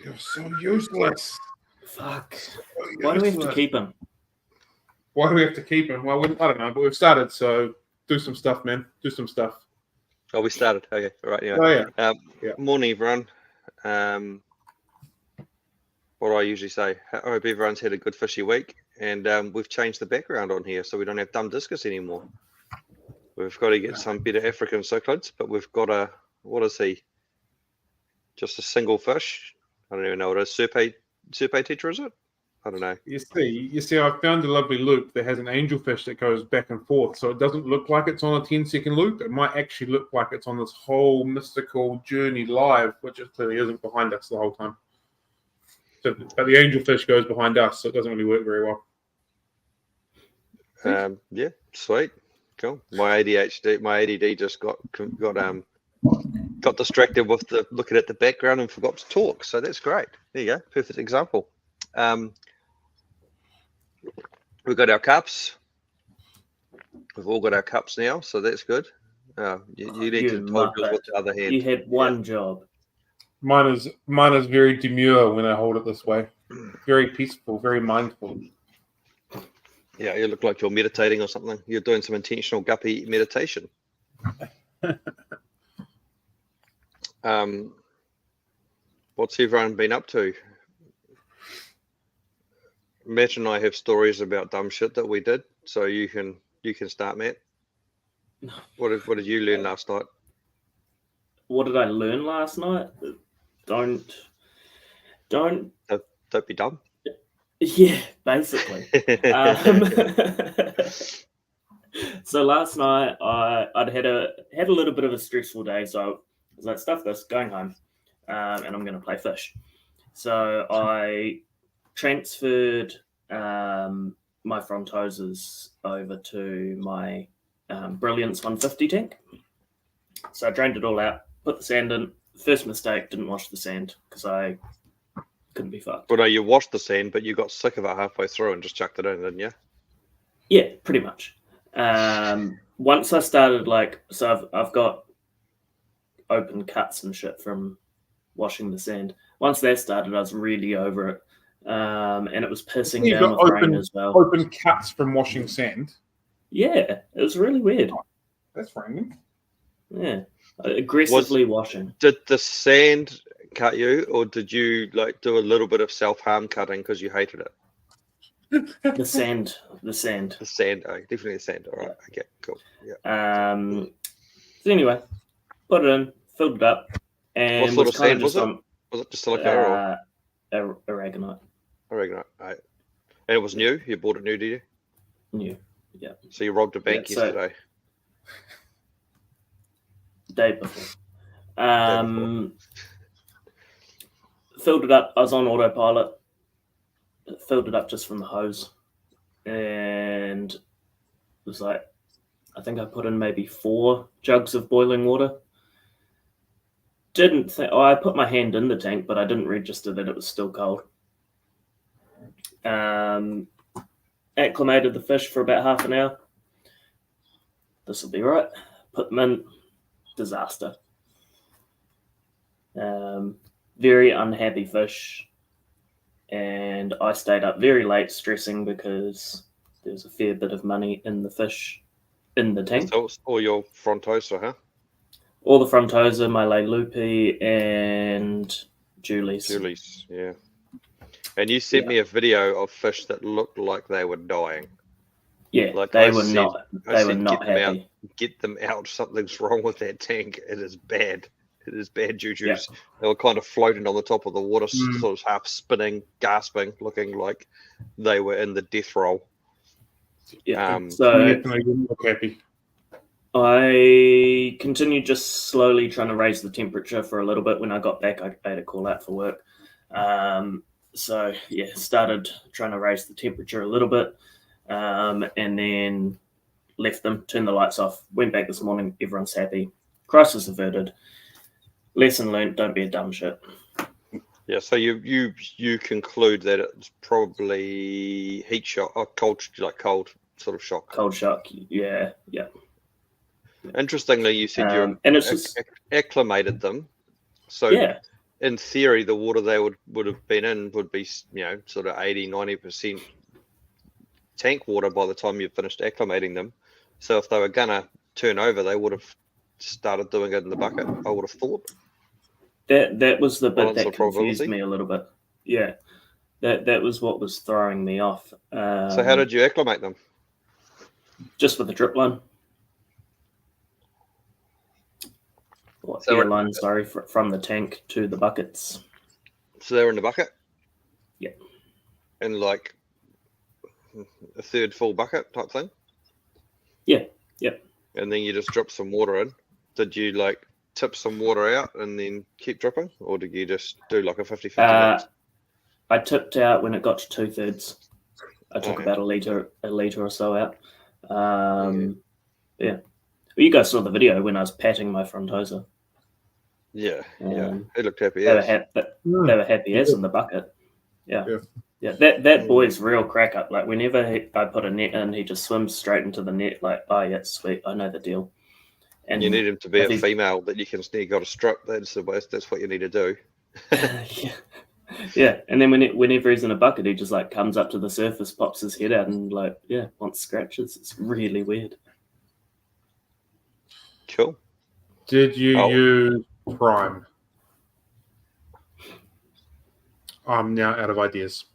You're so useless. Fuck. So Why do we have to useless. keep him? Why do we have to keep him? Well, I don't know, but we've started, so do some stuff, man. Do some stuff. Oh, we started. Okay, all right. Anyway. Oh, yeah. Yeah. Morning, everyone. What do I usually say? I hope everyone's had a good fishy week, and we've changed the background on here, so we don't have dumb discus anymore. We've got to get some better African cichlids, but we've got a, what is he? Just a single fish? I don't even know what it is. Serpe tetra, is it? I don't know. You see, I found a lovely loop that has an angelfish that goes back and forth, so it doesn't look like it's on a 10-second loop. It might actually look like it's on this whole mystical journey live, which it clearly isn't behind us the whole time. So, but the angelfish goes behind us, so it doesn't really work very well. Yeah, sweet, cool. My ADD just got distracted with looking at the background and forgot to talk. So that's great. There you go, perfect example. We've got our cups. We've all got our cups now, so that's good. You need to hold yours with the other hand. You had one job. Mine is very demure when I hold it this way. Very peaceful, very mindful. Yeah, you look like you're meditating or something. You're doing some intentional guppy meditation. What's everyone been up to? Matt and I have stories about dumb shit that we did, so you can start, Matt. What did you learn last night? What did I learn last night? Don't be dumb. Yeah, basically. So last night I'd had a little bit of a stressful day, so I was like, stuff this, going home, and I'm going to play fish. So I transferred my frontoses over to my Brilliance 150 tank. So I drained it all out, put the sand in. First mistake, didn't wash the sand because I couldn't be fucked. Well, no, you washed the sand, but you got sick of it halfway through and just chucked it in, didn't you? Yeah, pretty much. Once I started, so I've got open cuts and shit from washing the sand. Once that started, I was really over it. And it was pissing down with rain as well. Open cuts from washing sand? Yeah, it was really weird. That's random. Yeah, aggressively washing. Did the sand cut you, or did you do a little bit of self-harm cutting because you hated it? The sand. Oh, definitely the sand. All right, okay, cool. Yeah. So anyway, put it in, filled it up, and what sort of sand was it? Was it just silica or aragonite? Aragonite. Right. And it was new. You bought it new, did you? New. Yeah. So you robbed a bank yesterday. Day before. Filled it up. I was on autopilot. Filled it up just from the hose, and it was like, I think I put in maybe 4 jugs of boiling water. I put my hand in the tank, but I didn't register that it was still cold. Acclimated the fish for about half an hour. This will be right. Put them in. Disaster. Very unhappy fish. And I stayed up very late stressing because there was a fair bit of money in the fish in the tank. So all your frontosa, huh? All the frontosa, my lay loopy, and Julie's. Julie's, yeah. And you sent me a video of fish that looked like they were dying. Yeah, they were not happy. Get them out. Something's wrong with that tank. It is bad. It is bad juju. Yeah. They were kind of floating on the top of the water, sort of half spinning, gasping, looking like they were in the death roll. Yeah. So they didn't look happy. I continued just slowly trying to raise the temperature for a little bit. When I got back, I had a call out for work. So yeah, started trying to raise the temperature a little bit, and then left them, turned the lights off, went back this morning. Everyone's happy. Crisis averted. Lesson learned, don't be a dumb shit. Yeah, so you conclude that it's probably heat shock or cold sort of shock. Cold shock, yeah. Interestingly, you said you and it's just acclimated them. So yeah. in theory, the water they would have been in would be, sort of 80-90% tank water by the time you finished acclimating them. So if they were gonna turn over, they would have started doing it in the bucket, I would have thought. That was the bit Balance that of confused probability. me a little bit. Yeah, that was what was throwing me off. So how did you acclimate them? Just with the drip line? Or So- air line, sorry, from the tank to the buckets. So they were in the bucket? Yeah. In like a third full bucket type thing? Yeah, yep. And then you just drip some water in. Did you like tip some water out and then keep dripping? Or did you just do like a 50-50 mix? I tipped out when it got to 2/3. I took yeah. about a liter or so out. Yeah. Well, you guys saw the video when I was patting my frontosa. Yeah. Um, It looked happy They were, as. they were happy as in the bucket. Yeah. That boy's real crack up. Like whenever I put a net in, he just swims straight into the net. Like, oh yeah, sweet, I know the deal. And You need him to be if a he's- female that you can sneak got a strip. That's what you need to do. yeah. And then whenever he's in a bucket, he just like comes up to the surface, pops his head out, and like wants scratches. It's really weird. Cool. Did you use Prime? I'm now out of ideas.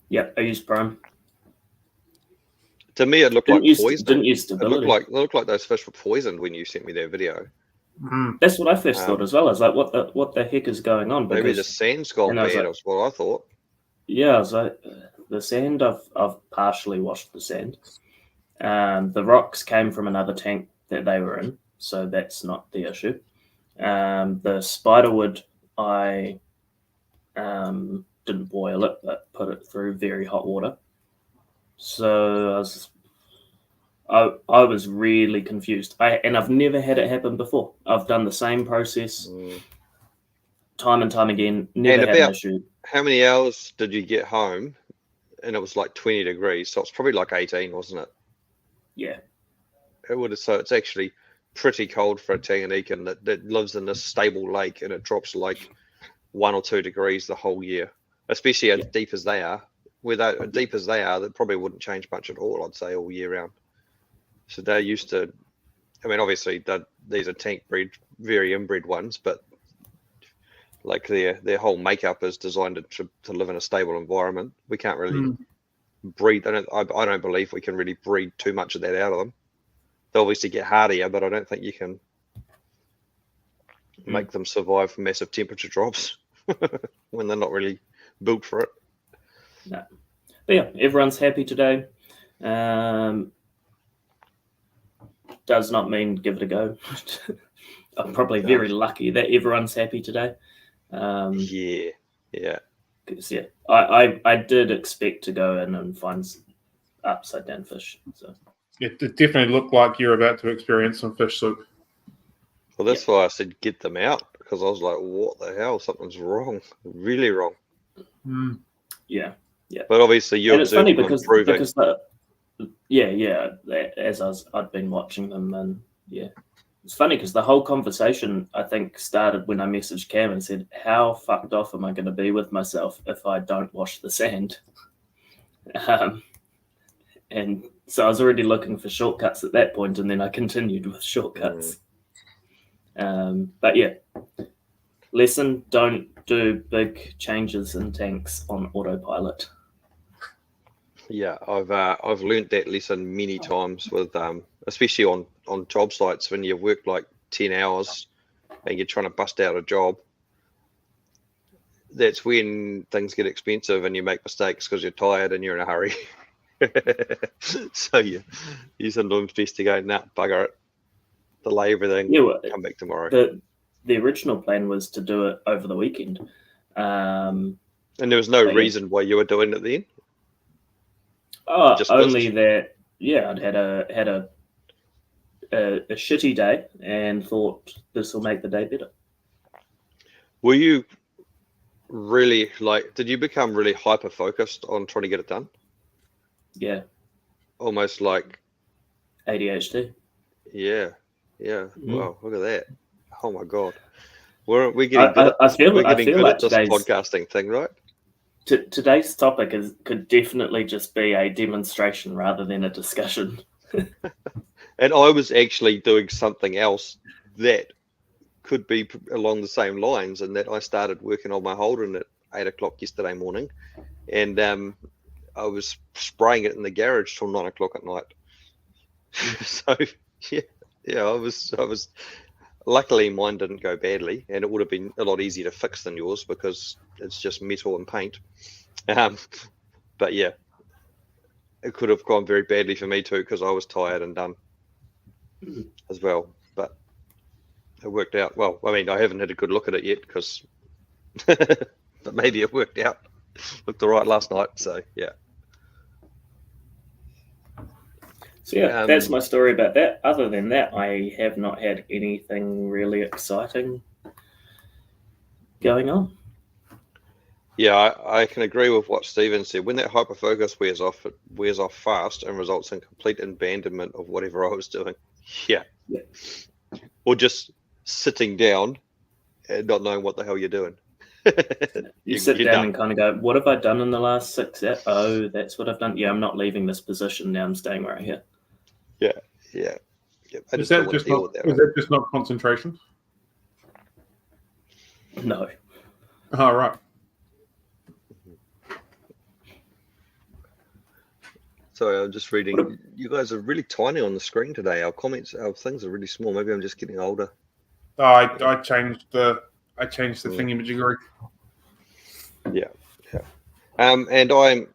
Yeah, I used Prime. To me, it looked Didn't like use poison. didn't use It stability. looked like those fish were poisoned when you sent me that video. That's what I first thought as well. I was like, what the heck is going on? Maybe the sand's gone and I was bad. like- That's what I thought. Yeah, I was like, the sand, I've partially washed the sand. The rocks came from another tank that they were in, so that's not the issue. The spiderwood, I didn't boil it, but put it through very hot water. So I was really confused. I've never had it happen before. I've done the same process time and time again. Never And had an about- issue. How many hours did you get home? And it was like 20 degrees, so it's probably like 18, wasn't it? Yeah. So it's actually pretty cold for a Tanganyikan that lives in this stable lake, and it drops like 1 or 2 degrees the whole year, especially as deep as they are. Deep as they are, that probably wouldn't change much at all, I'd say, all year round. So they're used to, I mean, obviously these are tank bred, very inbred ones, but like their whole makeup is designed to live in a stable environment. We can't really breed. I don't believe we can really breed too much of that out of them. They obviously get hardier, but I don't think you can make them survive massive temperature drops when they're not really built for it. No. But yeah, everyone's happy today. Does not mean give it a go. I'm probably very lucky that everyone's happy today. Yeah. Because I did expect to go in and find upside down fish. So It definitely looked like you're about to experience some fish soup. Well, that's why I said get them out, because I was like, what the hell? Something's wrong. Really wrong. yeah. But obviously you And it's funny observed them because improving. as I'd been watching them, and it's funny because the whole conversation I think started when I messaged Cam and said, how fucked off am I going to be with myself if I don't wash the sand? And so I was already looking for shortcuts at that point, and then I continued with shortcuts. But yeah, lesson: don't do big changes in tanks on autopilot. Yeah, I've learnt that lesson many times with especially on job sites when you've worked like 10 hours and you're trying to bust out a job. That's when things get expensive and you make mistakes because you're tired and you're in a hurry. So you sometimes best to go, nah, bugger it, delay everything, come back tomorrow. The original plan was to do it over the weekend. And there was no reason why you were doing it then? Only that, I'd had a shitty day and thought this will make the day better. Were you really did you become really hyper focused on trying to get it done? Yeah. Almost like ADHD. Yeah. Wow, look at that. Oh my God. We're getting good. I feel We're getting good like at this podcasting thing, right? Today's topic could definitely just be a demonstration rather than a discussion. And I was actually doing something else that could be along the same lines, and that I started working on my Holden at 8 o'clock yesterday morning, and I was spraying it in the garage till 9 o'clock at night. So yeah, I was. Luckily, mine didn't go badly, and it would have been a lot easier to fix than yours because it's just metal and paint. But yeah, it could have gone very badly for me too because I was tired and done as well. But it worked out well. I mean, I haven't had a good look at it yet because, but maybe it worked out. Looked all right last night. So yeah. So yeah, that's my story about that. Other than that, I have not had anything really exciting going on. Yeah, I can agree with what Stephen said. When that hyperfocus wears off, it wears off fast and results in complete abandonment of whatever I was doing. Yeah. Or just sitting down and not knowing what the hell you're doing. You sit down and kind of go, what have I done in the last 6 hours? Oh, that's what I've done. Yeah, I'm not leaving this position now. I'm staying right here. Yeah. I Is just don't that want to deal with that. is that just not concentration? No. Oh, right. Sorry, I'm just reading. You guys are really tiny on the screen today. Our comments, our things are really small. Maybe I'm just getting older. Oh, I changed the thingy-majiggery. Yeah. And I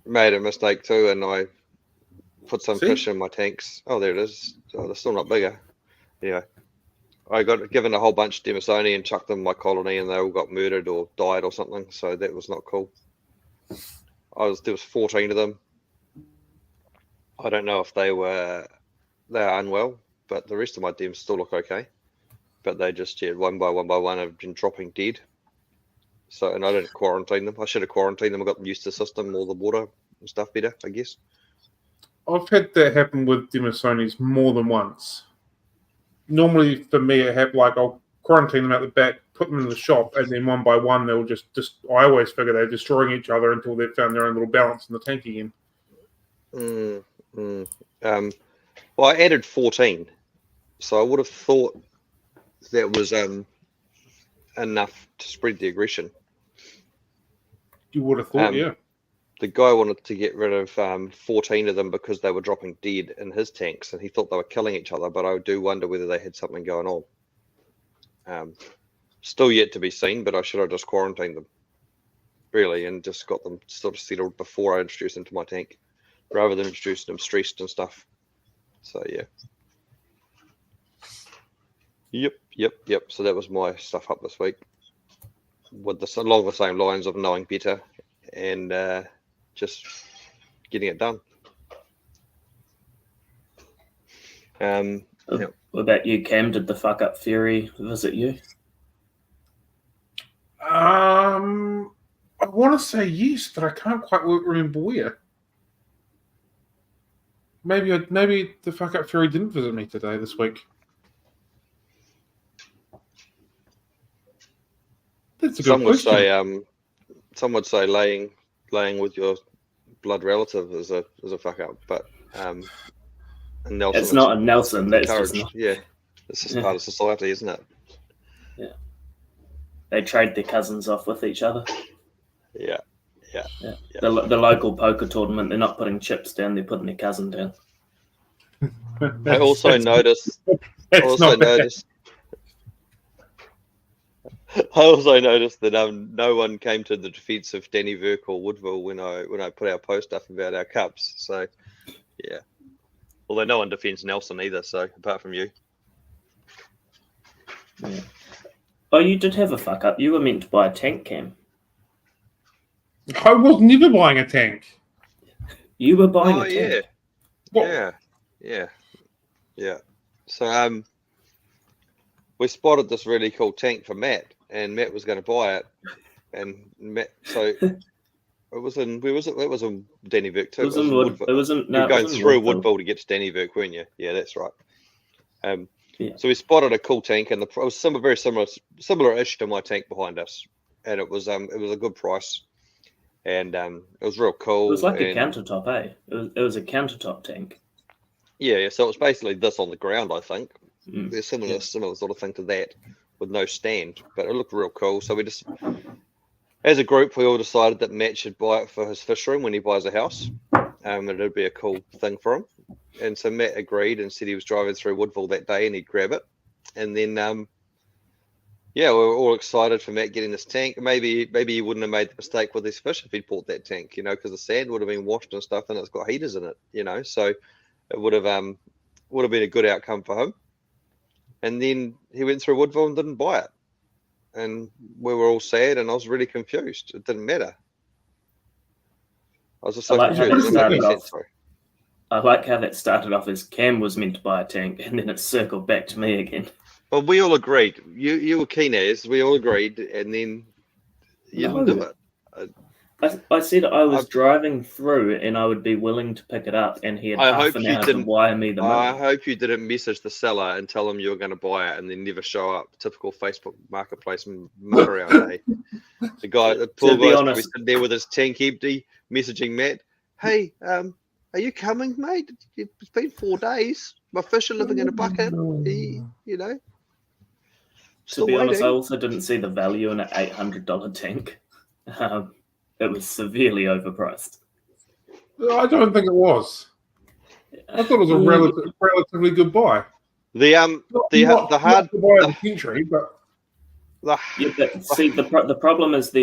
made a mistake too, and I put some fish in my tanks. Oh, there it is. Oh, they're still not bigger. Yeah. I got given a whole bunch of Demisoni and chucked them in my colony, and they all got murdered or died or something. So that was not cool. There was 14 of them. I don't know if they are unwell, but the rest of my Dems still look okay. But they just one by one have been dropping dead. So, and I didn't quarantine them. I should have quarantined them. I got them used to the system, all the water and stuff better, I guess. I've had that happen with Demisonis more than once. Normally, for me, it happened like I'll quarantine them out the back, put them in the shop, and then one by one they'll just I always figure they're destroying each other until they've found their own little balance in the tank again. Well, I added 14, so I would have thought that was enough to spread the aggression. You would have thought, yeah. The guy wanted to get rid of 14 of them because they were dropping dead in his tanks, and he thought they were killing each other. But I do wonder whether they had something going on. Still yet to be seen, but I should have just quarantined them, really, and just got them sort of settled before I introduced them to my tank, rather than introducing them stressed and stuff. So yeah. Yep. So that was my stuff up this week, with along the same lines of knowing better and just getting it done. What about you, Cam? Did the fuck up Fury visit you? I want to say yes, but I can't quite remember where. Maybe the fuck up Fury didn't visit me this week. That's a good question. Some would say laying with your blood relative is a fuck up, but Nelson, it's not a Nelson. That's just not. Yeah, it's just part of society, isn't it? Yeah, they trade their cousins off with each other. Yeah. The local poker tournament, they're not putting chips down; they're putting their cousin down. I also noticed. I also noticed that no one came to the defence of Danny Verk or Woodville when I put our post up about our cups. So, yeah. Although no one defends Nelson either. So apart from you. Yeah. Oh, you did have a fuck up. You were meant to buy a tank, Cam. I was never buying a tank. You were buying a tank. Yeah. So we spotted this really cool tank for Matt, and Matt was going to buy it, and Matt. So it was in. Where was it? That was in Danny Verk too. It was in Woodville. It was in. You're going through Woodville to get to Danny Verk, weren't you? Yeah, that's right. Yeah. So we spotted a cool tank, and it was very similar-ish to my tank behind us, and it was a good price, and it was real cool. It was like a and, countertop, eh? It was a countertop tank. Yeah, so it was basically this on the ground, I think. Mm. There's similar sort of thing to that, with no stand, but it looked real cool. So we just, as a group, we all decided that Matt should buy it for his fish room when he buys a house. It'd be a cool thing for him. And so Matt agreed and said he was driving through Woodville that day and he'd grab it. And then, we were all excited for Matt getting this tank. Maybe he wouldn't have made the mistake with his fish if he'd bought that tank, because the sand would have been washed and stuff, and it's got heaters in it, so it would have been a good outcome for him. And then he went through Woodville and didn't buy it. And we were all sad, and I was really confused. It didn't matter. I was just so confused. I like how that started off as Cam was meant to buy a tank, and then it circled back to me again. Well, we all agreed. You were keen as, we all agreed, and then you didn't do it. I said I was driving through and I would be willing to pick it up, and he had half an hour to wire me the money. I hope you didn't message the seller and tell him you were going to buy it and then never show up. Typical Facebook marketplace muck around, eh? The poor guy's probably sitting there with his tank empty, messaging Matt, "Hey, are you coming, mate? It's been 4 days. My fish are living in a bucket, To be honest, I also didn't see the value in an $800 tank. It was severely overpriced. I don't think it was. I thought it was a relatively good buy. The hard buy of the century, but the problem is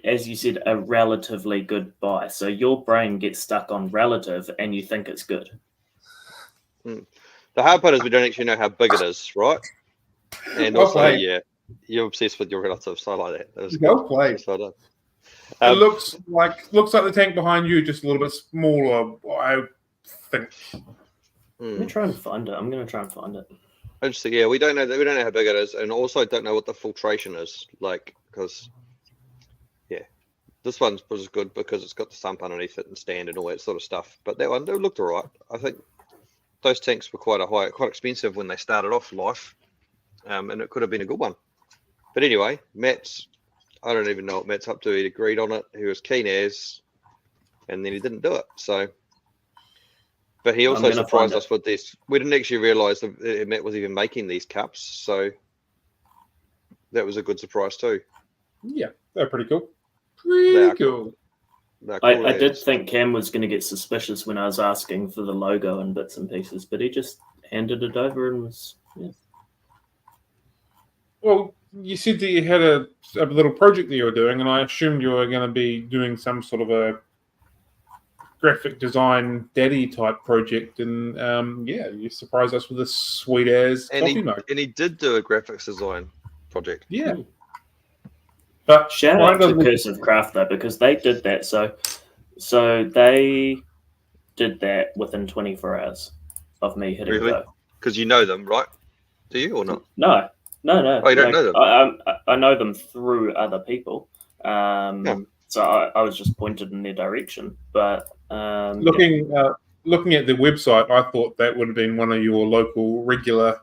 as you said, a relatively good buy. So your brain gets stuck on relative, and you think it's good. The hard part is we don't actually know how big it is, right? And also, you're obsessed with your relatives. So I like that. That was well played. It looks like the tank behind you, just a little bit smaller, I think. I'm gonna try and find it. Interesting. Yeah, we don't know how big it is, and also don't know what the filtration is like, because this one was good because it's got the sump underneath it and stand and all that sort of stuff. But that one, it looked alright. I think those tanks were quite expensive when they started off life, and it could have been a good one. But anyway, I don't even know what Matt's up to. He agreed on it. He was keen as, and then he didn't do it. So, but he also surprised us with this. We didn't actually realise that Matt was even making these cups. So that was a good surprise too. Yeah, they're pretty cool. Pretty cool. I did think Cam was going to get suspicious when I was asking for the logo and bits and pieces, but he just handed it over and was. Yeah. Well, you said that you had a little project that you were doing, and I assumed you were going to be doing some sort of a graphic design daddy type project, and you surprised us with this sweet ass coffee mug. And he did do a graphics design project. Yeah. But shout out to Cursive Craft though, because they did that. So they did that within 24 hours of me hitting go. Because you know them, right? Do you or not? No. Oh, you don't know them? I know them through other people. So I was just pointed in their direction. But looking at the website, I thought that would have been one of your local regular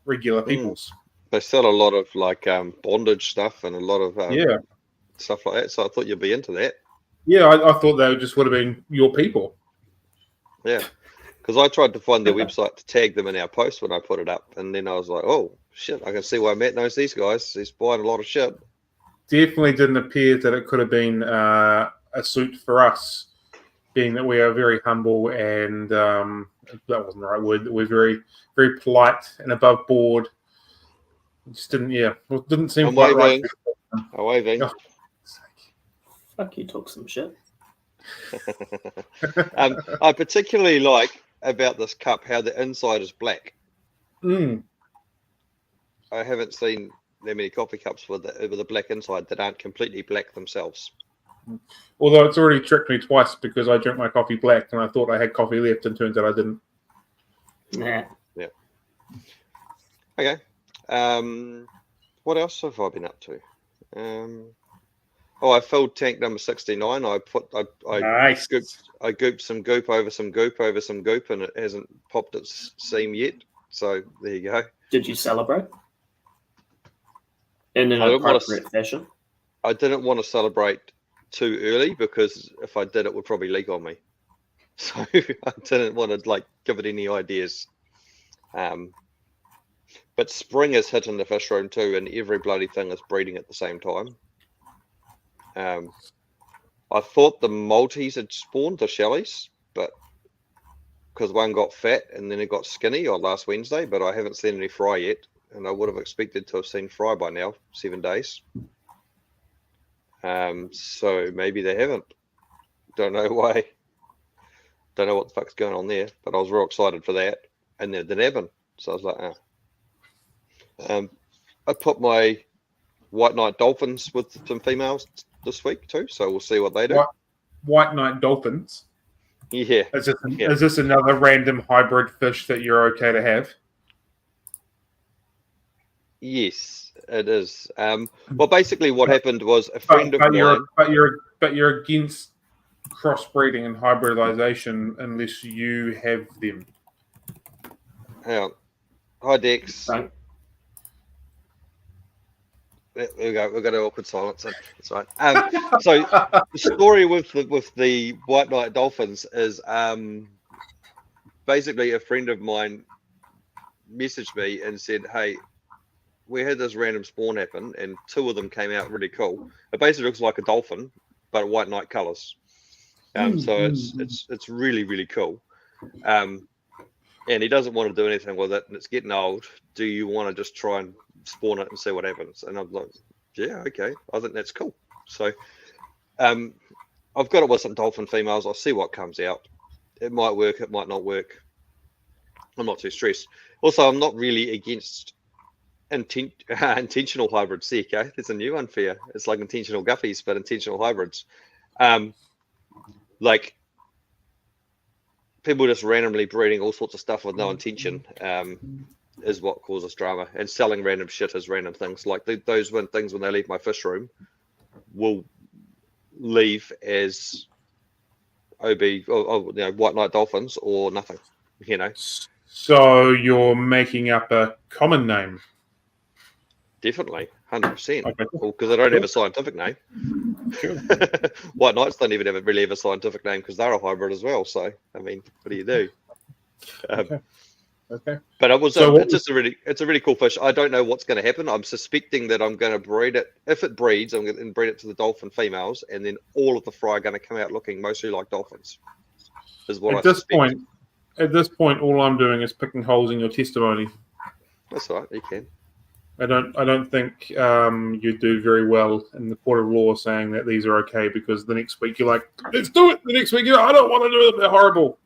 peoples. They sell a lot of like bondage stuff and a lot of stuff like that. So I thought you'd be into that. Yeah, I thought they just would have been your people. Yeah, because I tried to find their website to tag them in our post when I put it up, and then I was like, oh shit, I can see why Matt knows these guys. He's buying a lot of shit. Definitely didn't appear that it could have been a suit for us, being that we are very humble and that wasn't the right word. We're very, very polite and above board. Just didn't seem quite right. Waving. Oh. Fuck, you talk some shit. I particularly like about this cup how the inside is black. I haven't seen that many coffee cups with a black inside that aren't completely black themselves. Although it's already tricked me twice because I drank my coffee black and I thought I had coffee left, and turns out I didn't. Nah. Yeah. Okay. What else have I been up to? I filled tank number 69. Nice. I gooped some goop over some goop over some goop, and it hasn't popped its seam yet. So there you go. Did you celebrate in an I don't wanna appropriate fashion? I didn't want to celebrate too early because if I did, it would probably leak on me. So I didn't want to like give it any ideas. But spring is hitting the fish room too, and every bloody thing is breeding at the same time. I thought the Maltese had spawned the shellies, but because one got fat and then it got skinny on last Wednesday, but I haven't seen any fry yet, and I would have expected to have seen fry by now, 7 days. So maybe they haven't. Don't know why. Don't know what the fuck's going on there, but I was real excited for that, and then it didn't happen. So I was like, I put my white knight dolphins with some females this week too, so we'll see what they do. White knight dolphins. Yeah. Is this another random hybrid fish that you're okay to have? Yes, it is. Well, basically, what happened was a friend of mine. But you're against crossbreeding and hybridization unless you have them. Hang on. Hi, Dex. Right. There we go. We've got an awkward silence. That's right. So the story with the white knight dolphins is basically a friend of mine messaged me and said, "Hey, we had this random spawn happen, and 2 of them came out really cool. It basically looks like a dolphin, but white knight colors. So it's really, really cool. And he doesn't want to do anything with it, and it's getting old. Do you want to just try and spawn it and see what happens?" And I'm like, yeah, okay, I think that's cool. So I've got it with some dolphin females. I'll see what comes out. It might work, it might not work. I'm not too stressed. Also, I'm not really against intentional hybrids. There you go. There's a new one for you. It's like intentional guppies, but intentional hybrids. Like people just randomly breeding all sorts of stuff with no intention is what causes drama. And selling random shit as random things. Like those things when they leave my fish room will leave as OB or white knight dolphins or nothing. So you're making up a common name. Definitely, 100%. Okay. Well, because I don't have a scientific name. Sure. White knights don't even really have a scientific name because they're a hybrid as well. So, I mean, what do you do? Okay. But it was So it's a really cool fish. I don't know what's going to happen. I'm suspecting that I'm going to breed it. If it breeds, I'm going to breed it to the dolphin females, and then all of the fry are going to come out looking mostly like dolphins. Is what I suspect. At this point, all I'm doing is picking holes in your testimony. That's all right. You can. I don't think you do very well in the court of law saying that these are okay, because the next week you're like, let's do it. The next week you're like, I don't want to do it. They're horrible.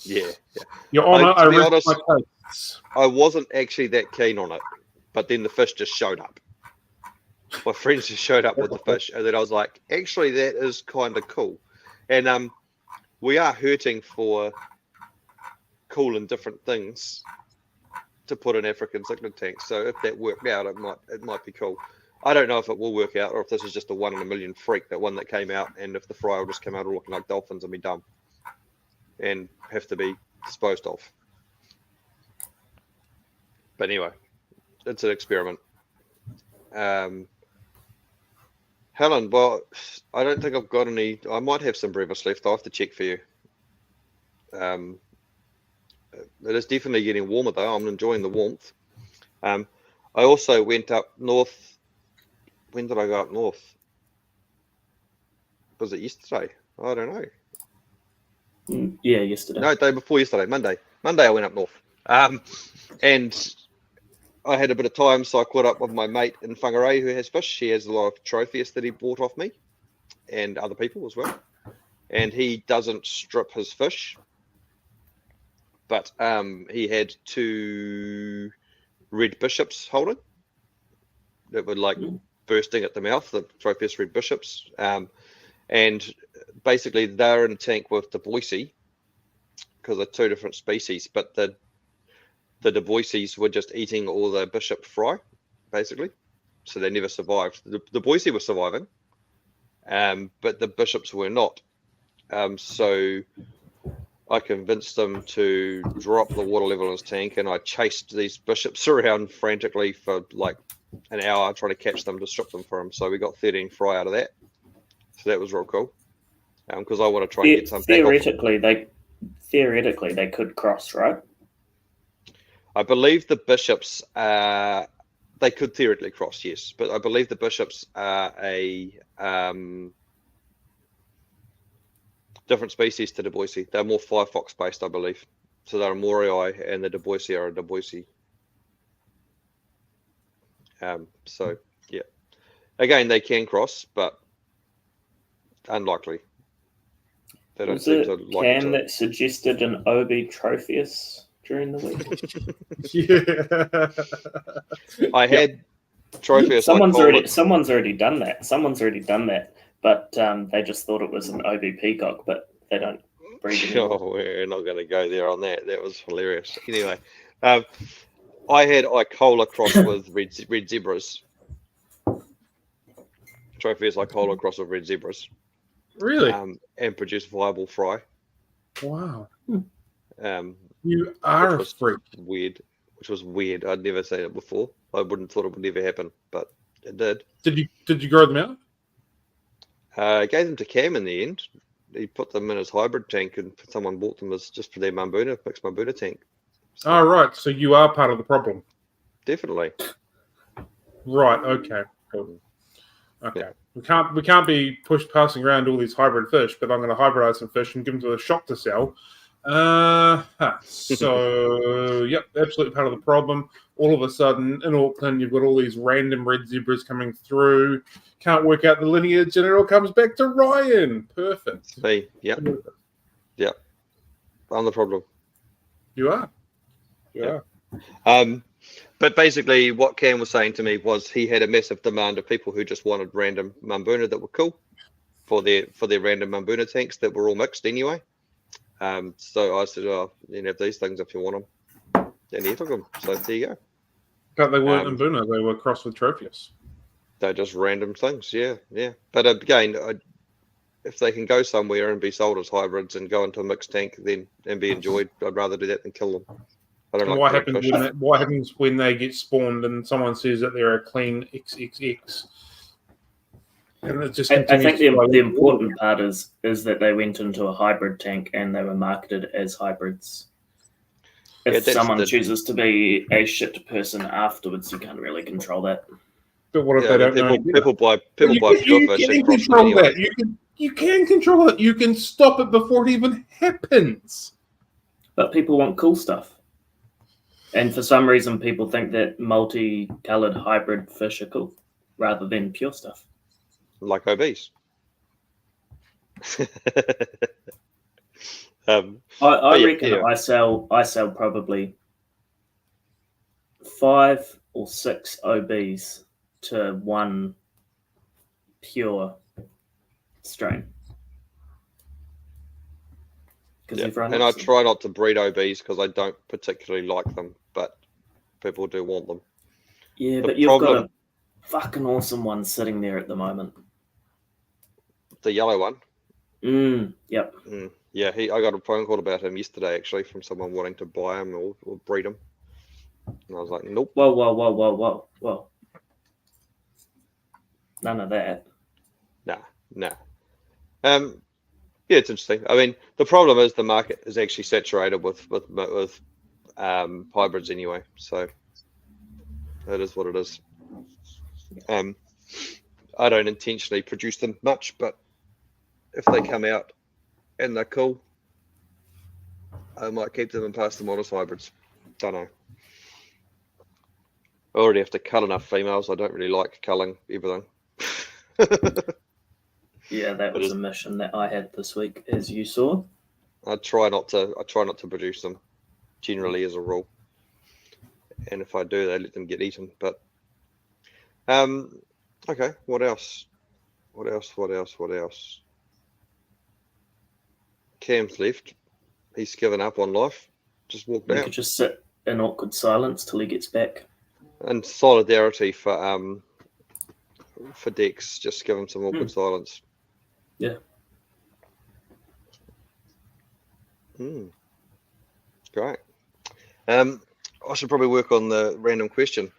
Yeah. Your Honour, to be honest, my case. I wasn't actually that keen on it, but then the fish just showed up. My friends just showed up with the fish, and then I was like, actually, that is kind of cool. And we are hurting for cool and different things to put in African cichlid tanks. So if that worked out, it might be cool. I don't know if it will work out, or if this is just a 1 in a million freak, that one that came out, and if the fry will just come out all looking like dolphins and be dumb and have to be disposed of. But anyway, it's an experiment. Helen, well, I don't think I've got any. I might have some brevis left. I'll have to check for you. It is definitely getting warmer though. I'm enjoying the warmth. I also went up north. When did I go up north? Was it yesterday? I don't know. Yeah, yesterday. No, day before yesterday, Monday. Monday I went up north. And I had a bit of time, so I caught up with my mate in Whangarei who has fish. He has a lot of trophies that he bought off me and other people as well. And he doesn't strip his fish. But he had 2 red bishops holding that were like bursting at the mouth, the Tropheus red bishops. And basically they're in a tank with the Boise because they're 2 different species. But the Boises were just eating all the bishop fry, basically. So they never survived. The Boise were surviving, but the bishops were not. So I convinced him to drop the water level in his tank, and I chased these bishops around frantically for like an hour trying to catch them to strip them for him. So we got 13 fry out of that. So that was real cool. Because I want to try and get some back off. Theoretically, they could cross, right? I believe the bishops, they could theoretically cross, yes. But I believe the bishops are a different species to the Boise. They're more Firefox based, I believe. So they're a Morai, and the Boise are a Boise. So yeah, again they can cross, but unlikely. They don't seem to like each Cam other. that suggested an OB Tropheus during the week? Yeah. I had Tropheus. Someone's already done that. But they just thought it was an OB Peacock, but they don't breed anymore. Oh, we're not going to go there on that. That was hilarious. Anyway, I had Icola cross with red zebras. Tropheus Icola cross with red zebras. Really? And produce viable fry. Wow. You are a freak. Weird. Which was weird. I'd never seen it before. I wouldn't thought it would never happen, but it did. Did you grow them out? I gave them to Cam in the end. He put them in his hybrid tank, and someone bought them as just for their mixed Mambuna tank. So, oh, right. So you are part of the problem. Definitely. Right. Okay. Cool. Okay. Yeah. We can't be passing around all these hybrid fish, but I'm going to hybridize some fish and give them to the shop to sell. So yep, absolutely part of the problem. All of a sudden in Auckland, you've got all these random red zebras coming through. Can't work out the lineage, and it all comes back to Ryan. Perfect. See, yep. I'm the problem. You are. Yeah. But basically, what Cam was saying to me was he had a massive demand of people who just wanted random Mambuna that were cool for their random Mambuna tanks that were all mixed anyway. So I said, "Oh, you can have these things if you want them," and he took them. So there you go. But they weren't Mambuna; they were crossed with Tropheus. They're just random things, yeah. But again, if they can go somewhere and be sold as hybrids and go into a mixed tank, then and be enjoyed, I'd rather do that than kill them. I don't like what happens when they get spawned and someone says that they're a clean XXX? And it just I think the important part is that they went into a hybrid tank and they were marketed as hybrids. If someone chooses to be a shit person afterwards, you can't really control that. But what if they don't know? People buy pure fish and cross them control anyway. that. You can control it. You can stop it before it even happens. But people want cool stuff. And for some reason, people think that multicolored hybrid fish are cool rather than pure stuff. Like OBs. I reckon I sell probably 5 or 6 OBs to one pure strain. And I try not to breed OBs because I don't particularly like them, but people do want them. Yeah, but you've got a fucking awesome one sitting there at the moment. The yellow one? Yep. Yeah, I got a phone call about him yesterday, actually, from someone wanting to buy him or breed him. And I was like, nope. Whoa. None of that. Nah. Yeah, it's interesting. I mean, the problem is the market is actually saturated with hybrids anyway. So that is what it is. I don't intentionally produce them much, but if they come out and they're cool, I might keep them and pass them on as hybrids. Don't know. I already have to cull enough females. I don't really like culling everything. Yeah, that was a mission that I had this week, as you saw. I try not to produce them, generally as a rule. And if I do, they let them get eaten. But okay, what else? Cam's left. He's given up on life. Just walked out. You could just sit in awkward silence till he gets back. And solidarity for Dex. Just give him some awkward silence. Yeah. Great. I should probably work on the random question.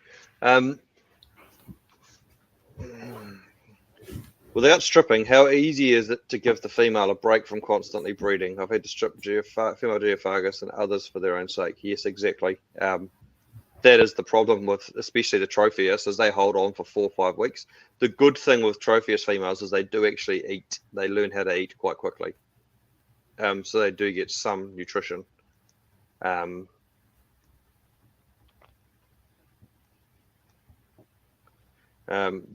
Without stripping, how easy is it to give the female a break from constantly breeding? I've had to strip female Geophagus and others for their own sake. Yes, exactly. That is the problem with especially the Tropheus, is they hold on for 4 or 5 weeks. The good thing with Tropheus females is they do actually eat. They learn how to eat quite quickly. So they do get some nutrition. The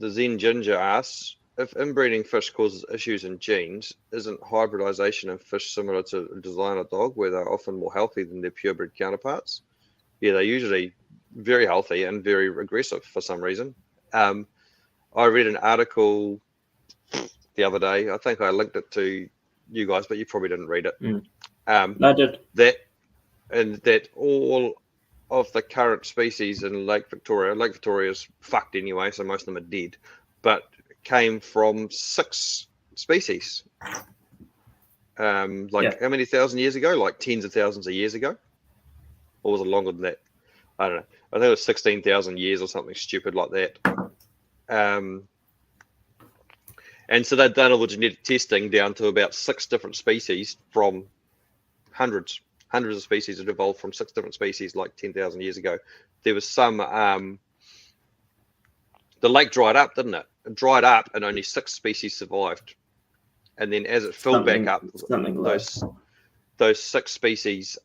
Zen Ginger asks, if inbreeding fish causes issues in genes, isn't hybridization in fish similar to a designer dog, where they're often more healthy than their purebred counterparts? Yeah, they're usually very healthy and very aggressive for some reason. I read an article the other day. I think I linked it to you guys, but you probably didn't read it. I did. That all of the current species in Lake Victoria is fucked anyway, so most of them are dead, but came from 6 species. How many thousand years ago? Like tens of thousands of years ago? Or was it longer than that? I don't know. I think it was 16,000 years or something stupid like that. And so they've done all the genetic testing down to about 6 different species from hundreds of species that evolved from 6 different species like 10,000 years ago. There was some, the lake dried up, didn't it? It dried up and only 6 species survived. And then as it filled back up, those 6 species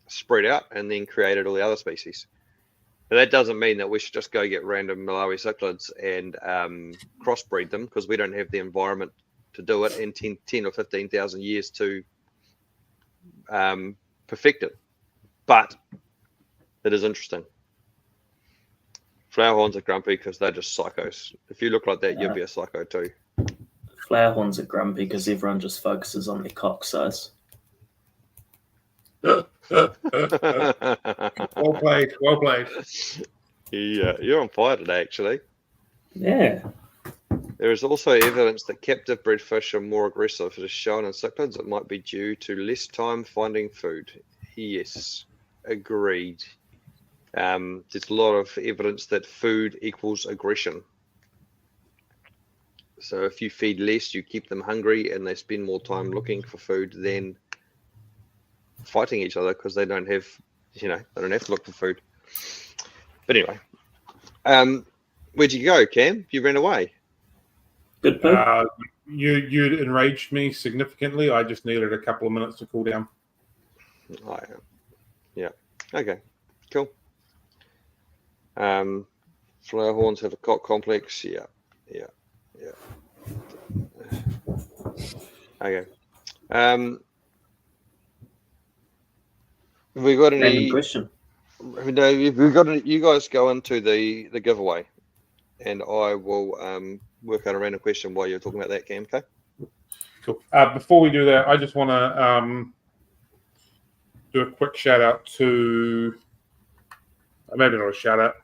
spread out and then created all the other species. But that doesn't mean that we should just go get random Malawi cichlids and crossbreed them, because we don't have the environment to do it in 10 or 15,000 years to perfect it. But it is interesting. Flowerhorns are grumpy because they're just psychos. If you look like that, you'll be a psycho too. Flowerhorns are grumpy because everyone just focuses on their cock size. Well played. Yeah, you're on fire today, actually. Yeah. There is also evidence that captive bred fish are more aggressive. It is shown in cichlids. It might be due to less time finding food. Yes, agreed. There's a lot of evidence that food equals aggression. So if you feed less, you keep them hungry, and they spend more time looking for food than fighting each other, because they don't have, they don't have to look for food. But anyway, where'd you go, Cam? You ran away. Good poo. You'd enraged me significantly. I just needed a couple of minutes to cool down. Oh, yeah. Okay. Cool. Flowerhorns have a cock complex. Yeah. Okay. Have we got any? Random question. You guys go into the giveaway, and I will work out a random question while you're talking about that, Cam. Okay. Cool. Before we do that, I just want to do a quick shout out to, maybe not a shout out.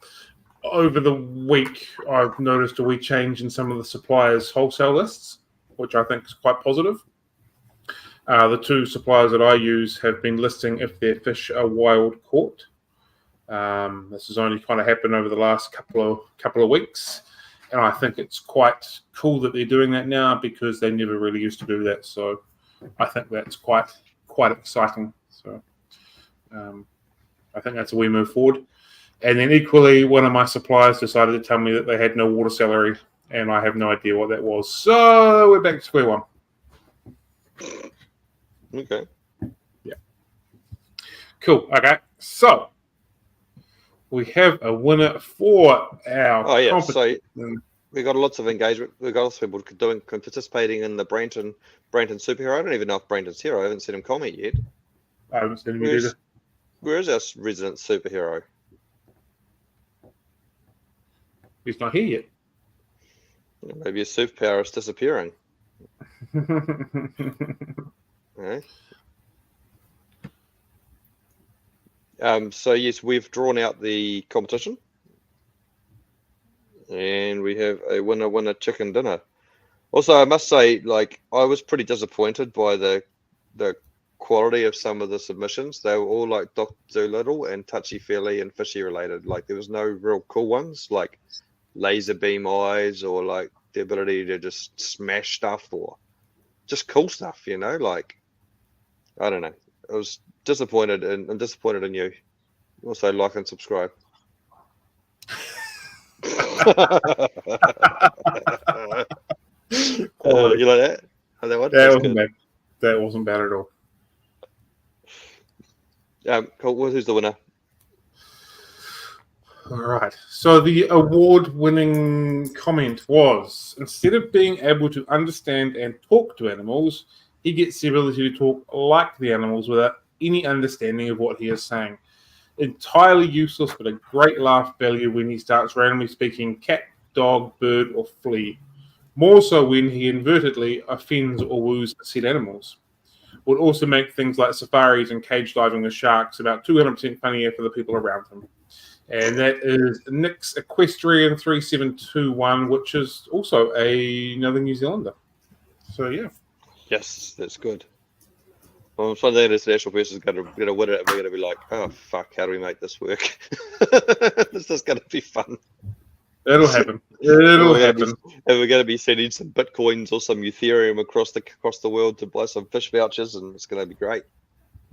Over the week, I've noticed a wee change in some of the suppliers' wholesale lists, which I think is quite positive. The 2 suppliers that I use have been listing if their fish are wild caught. This has only kind of happened over the last couple of weeks, and I think it's quite cool that they're doing that now, because they never really used to do that. So I think that's quite exciting. So I think that's a wee move forward. And then equally, one of my suppliers decided to tell me that they had no water celery, and I have no idea what that was. So we're back to square one. Okay. Yeah. Cool. Okay. So we have a winner for our competition. So we got lots of engagement. We got lots of people participating in the Branton superhero. I don't even know if Branton's here. I haven't seen him comment yet. I haven't seen him either. Where is our resident superhero? He's not here yet. Maybe his superpower is disappearing. Right. So yes, we've drawn out the competition, and we have a winner chicken dinner. Also, I must say, I was pretty disappointed by the quality of some of the submissions. They were all like Dr. Dolittle and touchy-feely and fishy related. Like there was no real cool ones like laser beam eyes or like the ability to just smash stuff or just cool stuff, you know, like I don't know. I was disappointed and I'm disappointed in you. Also like and subscribe. You like that? Oh, that one? That wasn't bad. That wasn't bad at all. Cool. Well, who's the winner? All right. So the award-winning comment was, instead of being able to understand and talk to animals, he gets the ability to talk like the animals without any understanding of what he is saying. Entirely useless, but a great laugh value when he starts randomly speaking cat, dog, bird, or flea. More so when he inadvertently offends or woos said animals. Would also make things like safaris and cage diving with sharks about 200% funnier for the people around him. And that is Nick's Equestrian 3721, which is also another New Zealander. So, yeah. Yes, that's good. Well, I'm trying to think this national person is going to win it, and we're going to be like, oh, fuck, how do we make this work? This is going to be fun. It'll happen. It'll happen. And we're going to be sending some Bitcoins or some Ethereum across the world to buy some fish vouchers, and it's going to be great.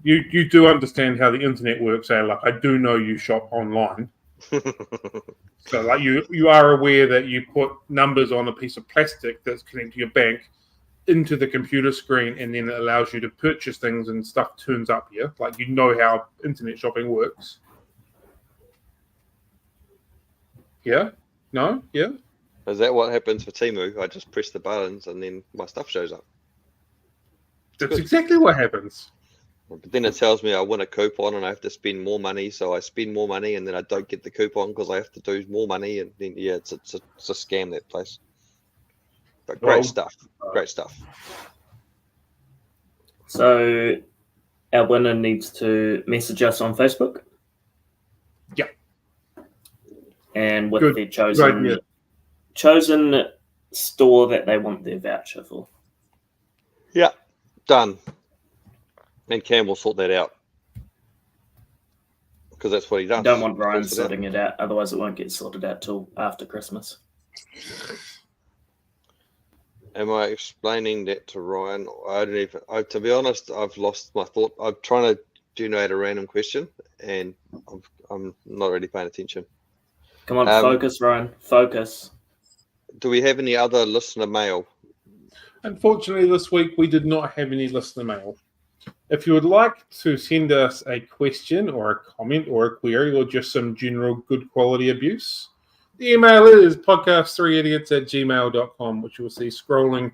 You do understand how the internet works, eh? Like, I do know you shop online. So, like, you are aware that you put numbers on a piece of plastic that's connected to your bank into the computer screen, and then it allows you to purchase things and stuff turns up here. Like, you know how internet shopping works. Yeah? No? Yeah? Is that what happens for Temu? I just press the buttons and then my stuff shows up. That's exactly what happens. But then it tells me I win a coupon and I have to spend more money, so I spend more money and then I don't get the coupon because I have to do more money, and then yeah, it's a scam, that place. But great stuff. Great stuff. So our winner needs to message us on Facebook. Yeah. And with their chosen store that they want their voucher for. Yeah. Done. And Cam will sort that out. Because that's what he does. Don't want Ryan sorting it out, otherwise it won't get sorted out till after Christmas. Am I explaining that to Ryan? I don't even. To be honest, I've lost my thought. I'm trying to generate a random question, and I'm not really paying attention. Come on, focus, Ryan. Focus. Do we have any other listener mail? Unfortunately, this week we did not have any listener mail. If you would like to send us a question or a comment or a query or just some general good quality abuse, the email is podcast3idiots@gmail.com, which you will see scrolling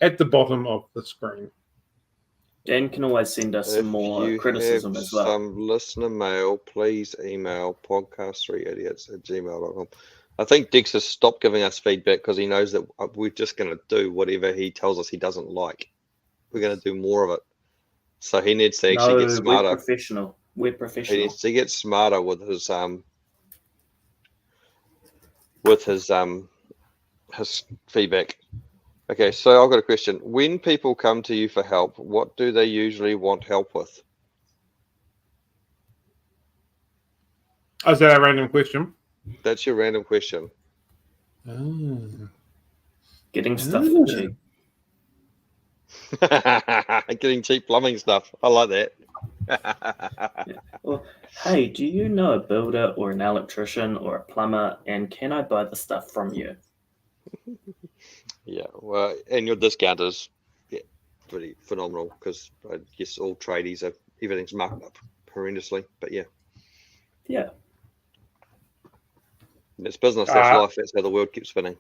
at the bottom of the screen. Dan can always send us some more criticism as well. Some listener mail, please email podcast3idiots@gmail.com. I think Dix has stopped giving us feedback because he knows that we're just going to do whatever he tells us he doesn't like. We're going to do more of it. So he needs to actually get smarter. We're professional. He needs to get smarter with his feedback. Okay, so I've got a question. When people come to you for help, what do they usually want help with? Is that a random question? That's your random question. Getting stuff for cheap. Getting cheap plumbing stuff. I like that. Yeah. Well, hey, do you know a builder or an electrician or a plumber, and can I buy the stuff from you? Yeah, well, and your discount is pretty phenomenal because I guess all tradies everything's marked up horrendously. But yeah, it's business. That's life. That's how the world keeps spinning.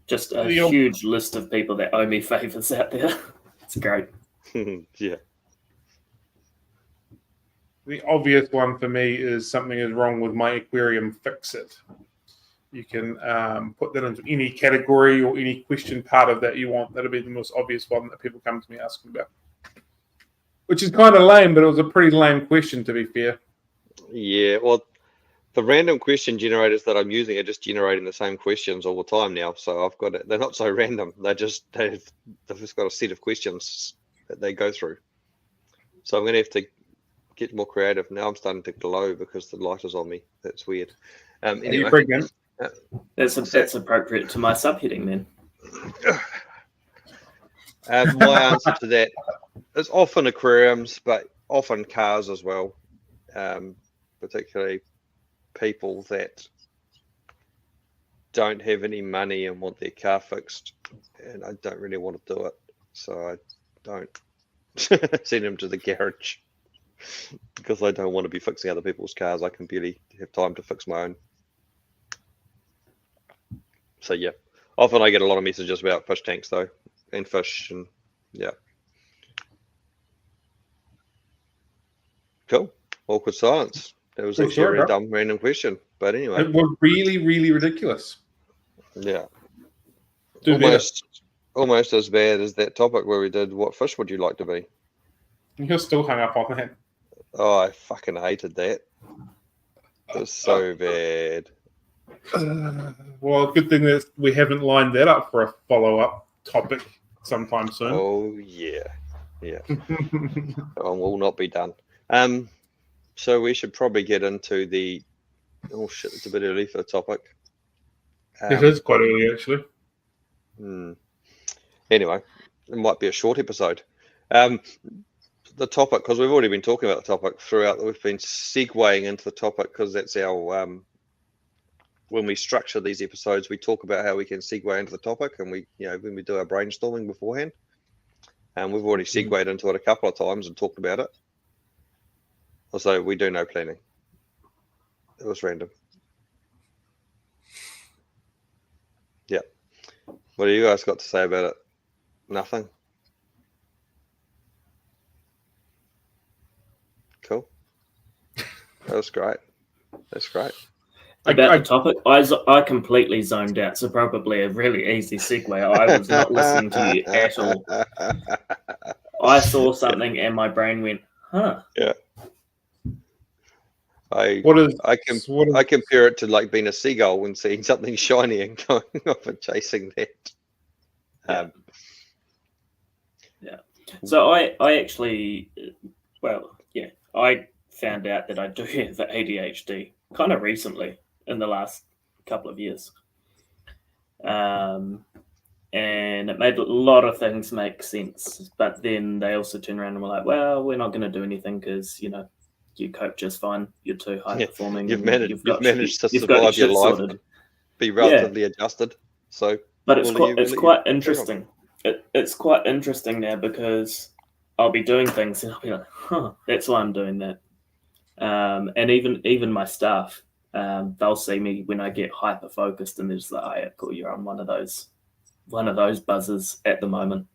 Just a huge list of people that owe me favors out there. It's great. Yeah. The obvious one for me is something is wrong with my aquarium, fix it. You can put that into any category or any question part of that you want. That'll be the most obvious one that people come to me asking about. Which is kind of lame, but it was a pretty lame question, to be fair. Yeah, well, the random question generators that I'm using are just generating the same questions all the time now. So I've got it. They're not so random. They've just got a set of questions that they go through. So I'm going to have to get more creative. Now I'm starting to glow because the light is on me. That's weird. Are you Anyway, pregnant? That's appropriate to my subheading then. my answer to that is often aquariums, but often cars as well. Particularly people that don't have any money and want their car fixed, and I don't really want to do it, so I don't send them to the garage because I don't want to be fixing other people's cars. I can barely have time to fix my own. So yeah, often I get a lot of messages about fish tanks though, and fish, and yeah. Cool. Awkward silence. That was actually a really dumb random question, but anyway. It was really, really ridiculous. Yeah. Do Almost as bad as that topic where we did what fish would you like to be? You're still hung up on that. Oh, I fucking hated that. It was so bad. Well, good thing that we haven't lined that up for a follow-up topic sometime soon. Oh, yeah. Yeah. I will not be done. So we should probably get into the... Oh, shit, it's a bit early for the topic. It is quite early, actually. Anyway, it might be a short episode. The topic, because we've already been talking about the topic throughout, we've been segueing into the topic because that's our... when we structure these episodes, we talk about how we can segue into the topic, and we, when we do our brainstorming beforehand, and we've already segued into it a couple of times and talked about it. Also, we do no planning. It was random. Yeah. What do you guys got to say about it? Nothing. Cool. That was great. That's great. About the topic, I completely zoned out, so probably a really easy segue. I was not listening to you at all. I saw something and my brain went, huh. Yeah. I compare it to like being a seagull and seeing something shiny and going off and chasing that. Yeah. So I actually, I found out that I do have ADHD kind of recently in the last couple of years. And it made a lot of things make sense. But then they also turned around and were like, well, we're not going to do anything because, you cope just fine. You're too high performing. You've managed to survive your life and be relatively adjusted. So, but it's quite interesting. It's quite interesting now because I'll be doing things and I'll be like, huh, that's why I'm doing that. And even my staff, they'll see me when I get hyper focused and they're just like, oh, yeah, cool, you're on one of those buzzers at the moment.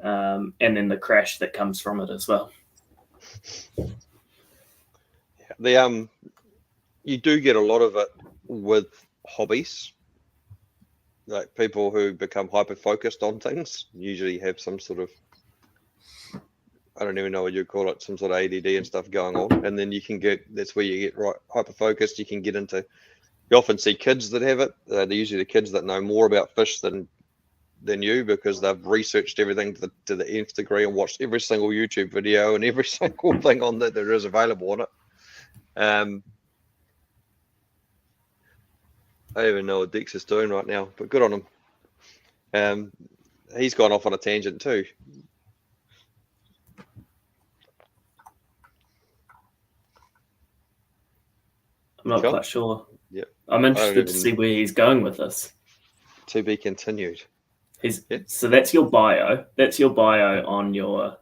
And then the crash that comes from it as well. You do get a lot of it with hobbies, like people who become hyper focused on things usually have some sort of, I don't even know what you call it, some sort of ADD and stuff going on, and then that's where you get right hyper focused. You can get into, you often see kids that have it. They're usually the kids that know more about fish than you because they've researched everything to the nth degree and watched every single YouTube video and every single thing on that there is available on it. I don't even know what Dex is doing right now, but good on him. He's gone off on a tangent too. I'm not quite sure. Yeah, I'm interested to see where he's going with this. To be continued. So that's your bio. That's your bio on your.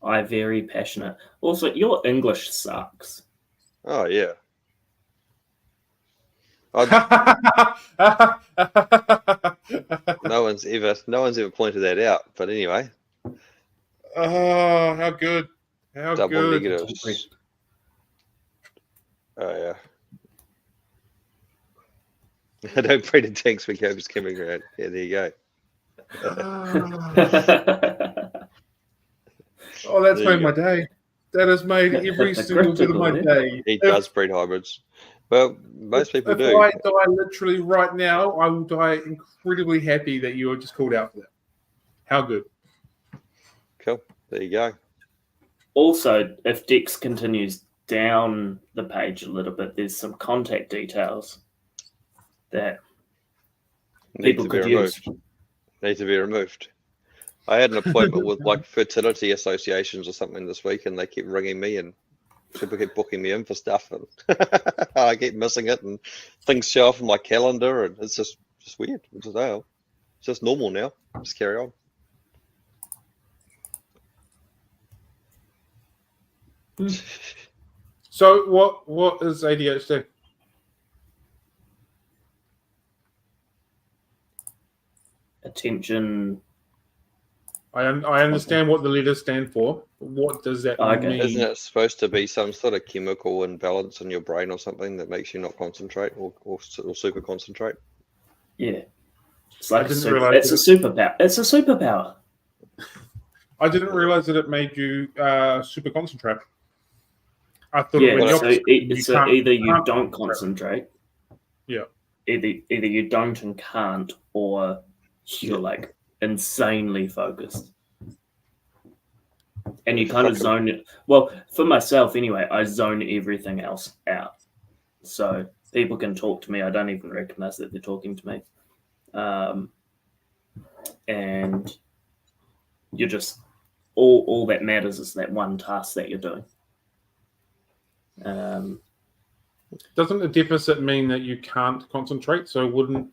I very passionate. Also, your English sucks. Oh yeah. No one's ever pointed that out. But anyway. Oh, how good! How double good! Negatives. Oh yeah. I don't pray to tanks for cabs coming around. Yeah, there you go. Oh, that's made my day. That has made every single bit of my day. He does breed hybrids. Well, most people If do. I die literally right now, I will die incredibly happy that you were just called out for that. How good. Cool. There you go. Also, if Dex continues down the page a little bit, there's some contact details that Need people to be could removed. use. Need to be removed. I had an appointment with like fertility associations or something this week, and they keep ringing me and people keep booking me in for stuff, and I keep missing it, and things show up on my calendar, and it's just weird. It's just normal now. Just carry on. So what is ADHD? Attention. I understand what the letters stand for. But what does that Okay. mean? Isn't it supposed to be some sort of chemical imbalance in your brain or something that makes you not concentrate or super concentrate? Yeah. It's like it's a superpower. It's a superpower. I didn't realize that it made you super concentrate. I thought Yeah, it went so either you don't concentrate. Yeah. Either you don't and can't, or you're like insanely focused. And you kind of zone it. Well, for myself anyway, I zone everything else out. So people can talk to me. I don't even recognize that they're talking to me. And you're just all that matters is that one task that you're doing. Doesn't a deficit mean that you can't concentrate? So wouldn't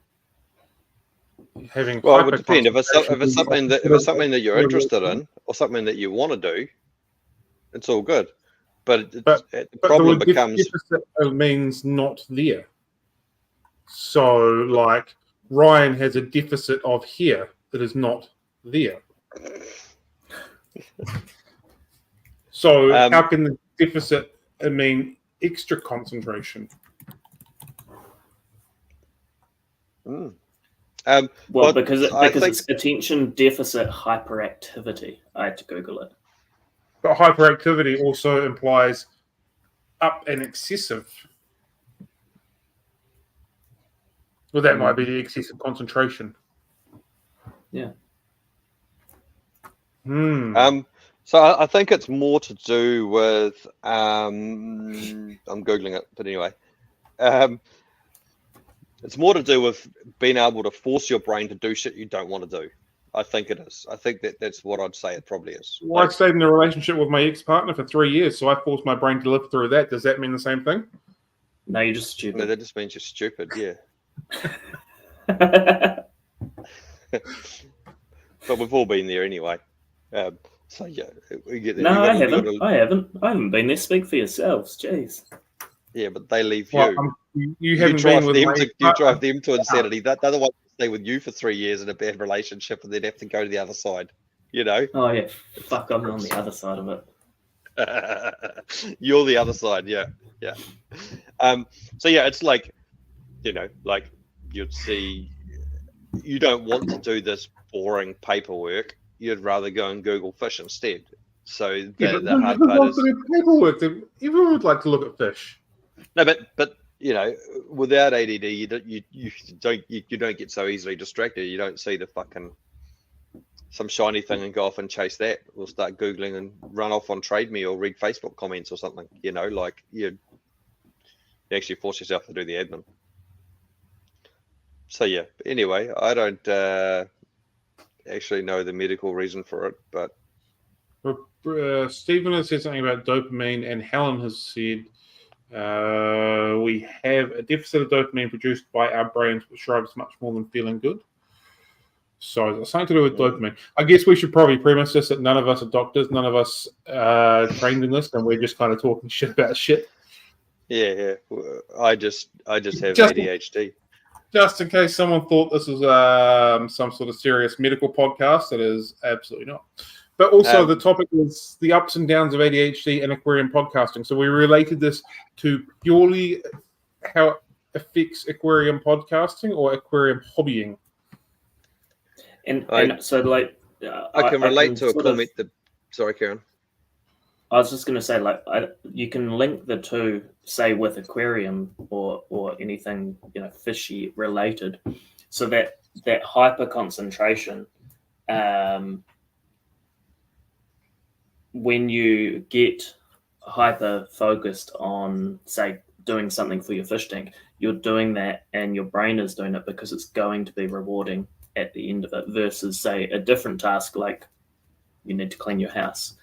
having Well, it would depend. If it's something that you're But interested in or something that you want to do, it's all good. But the the problem word becomes deficit means not there. So, like Ryan has a deficit of here that is not there. So, how can the deficit mean extra concentration? Well, because it's attention deficit hyperactivity. I had to Google it. But hyperactivity also implies up and excessive. Well, that might be the excessive concentration. Yeah. So I think it's more to do with I'm Googling it, but anyway. It's more to do with being able to force your brain to do shit you don't want to do. I think it is. I think that's what I'd say it probably is. Well, I stayed in a relationship with my ex-partner for 3 years, so I forced my brain to live through that. Does that mean the same thing? No, you're just stupid. No, that just means you're stupid, yeah. But we've all been there anyway. So yeah, we get there. No, I haven't been there. Speak for yourselves. Jeez. Yeah, but they leave Well, you. you haven't been with You drive them to insanity. That other one stay with you for 3 years in a bad relationship and then have to go to the other side. You know? Oh yeah. Fuck, I'm on the other side of it. You're the other side, yeah. So yeah, it's like, you know, like you'd see you don't want to do this boring paperwork. You'd rather go and Google fish instead. So the hard part is paperwork. Everyone would like to look at fish. No, but you know, without ADD, you don't get so easily distracted. You don't see the fucking some shiny thing and go off and chase that. We'll start Googling and run off on Trade Me or read Facebook comments or something. You know, like you actually force yourself to do the admin. So yeah. Anyway, I don't actually know the medical reason for it, but Stephen has said something about dopamine, and Helen has said we have a deficit of dopamine produced by our brains, which drives much more than feeling good. So it's something to do with dopamine. I guess we should probably premise this that none of us are doctors, none of us trained in this, and we're just kind of talking shit about shit. Yeah. I just have ADHD. Just in case someone thought this was some sort of serious medical podcast, it is absolutely not. But also the topic was the ups and downs of ADHD and aquarium podcasting. So we related this to purely how it affects aquarium podcasting or aquarium hobbying. And so like I can relate to a comment that. Sorry, Karen. I was just going to say, like, you can link the two, say, with aquarium or anything, fishy related, so that hyper concentration, when you get hyper focused on, say, doing something for your fish tank, you're doing that, and your brain is doing it because it's going to be rewarding at the end of it. Versus, say, a different task like you need to clean your house.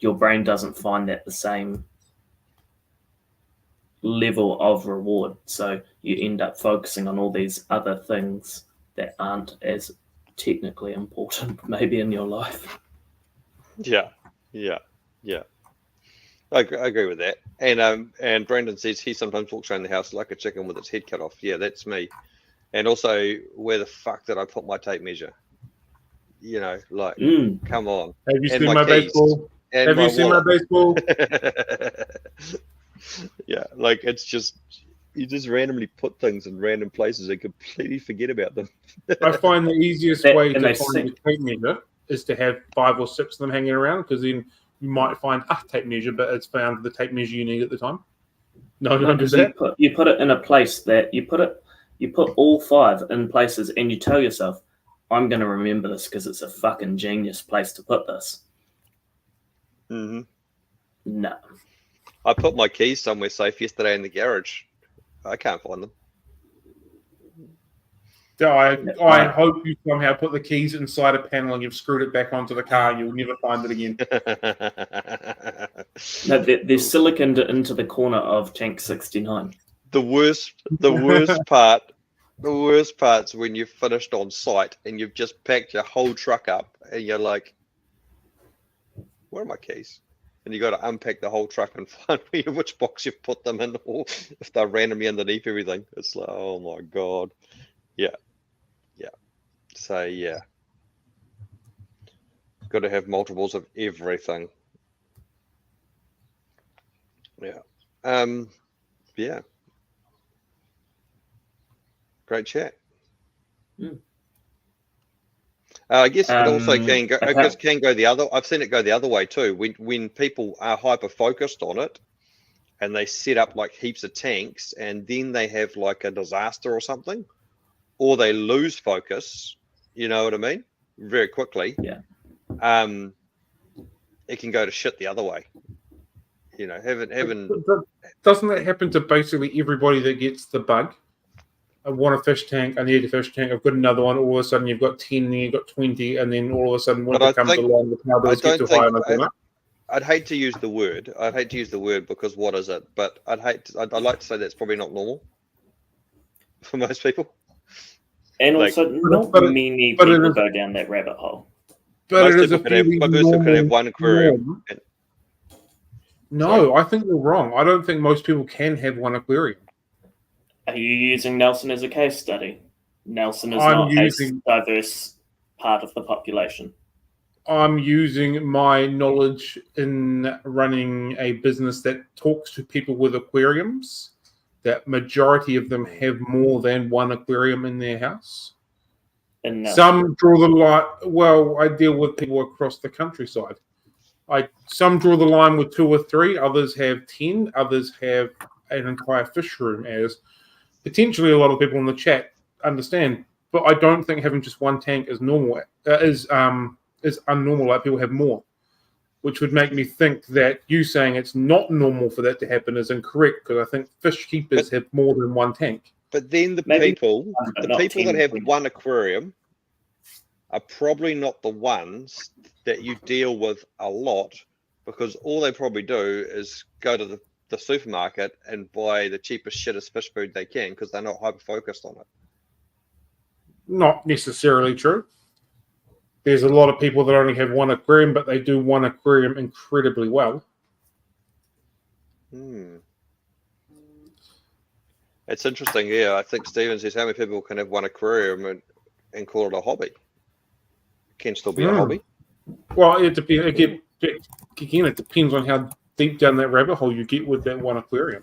Your brain doesn't find that the same level of reward. So you end up focusing on all these other things that aren't as technically important maybe in your life. Yeah. I agree with that. And Brandon says he sometimes walks around the house like a chicken with its head cut off. Yeah, that's me. And also, where the fuck did I put my tape measure? Come on. Have you And seen my keys. baseball? And Have you seen my baseball? Yeah, like it's just, you just randomly put things in random places and completely forget about them. I find the easiest That- way and to they find sink. a tape measure is to have 5 or 6 of them hanging around, because then you might find a tape measure, but it's found the tape measure you need at the time. No, don't do that. You put it in a place that you put all 5 in places, and you tell yourself, I'm going to remember this because it's a fucking genius place to put this. Mm-hmm. No. I put my keys somewhere safe yesterday in the garage. I can't find them. I hope you somehow put the keys inside a panel and you've screwed it back onto the car and you'll never find it again. No, they're siliconed into the corner of tank 69. The worst part's when you've finished on site and you've just packed your whole truck up and you're like, where are my keys? And you got to unpack the whole truck and find which box you've put them in, or if they're randomly underneath everything. It's like, oh my God. Yeah. So yeah. Got to have multiples of everything. Yeah. Yeah. Great chat. I guess it also can go, because it can go the other. I've seen it go the other way too. When people are hyper focused on it, and they set up like heaps of tanks, and then they have like a disaster or something, or they lose focus. You know what I mean? Very quickly. Yeah. It can go to shit the other way. Doesn't that happen to basically everybody that gets the bug? I want a fish tank. I need a fish tank. I've got another one. All of a sudden, you've got 10, then you've got 20, and then all of a sudden, winter comes along, the power bills get too high, and I go up. I'd hate to use the word. Because what is it? But I'd like to say that's probably not normal for most people. And also, not many people go down that rabbit hole. But most people could have one aquarium. No, I think you're wrong. I don't think most people can have one aquarium. Are you using Nelson as a case study? Nelson is not a diverse part of the population. I'm using my knowledge in running a business that talks to people with aquariums. That majority of them have more than one aquarium in their house. Some draw the line. Well, I deal with people across the countryside. Some draw the line with 2 or 3. Others have 10. Others have an entire fish room, as potentially a lot of people in the chat understand. But I don't think having just one tank is normal. Is unnormal. Like, people have more, which would make me think that you saying it's not normal for that to happen is incorrect, because I think fish keepers have more than one tank. But then the people that have one aquarium are probably not the ones that you deal with a lot, because all they probably do is go to the supermarket and buy the cheapest, shittest fish food they can, because they're not hyper focused on it. Not necessarily true. There's a lot of people that only have one aquarium, but they do one aquarium incredibly well. It's interesting. Yeah, I think Steven says, how many people can have one aquarium and call it a hobby? It can still be a hobby. Well, it depends. Again, it depends on how deep down that rabbit hole you get with that one aquarium.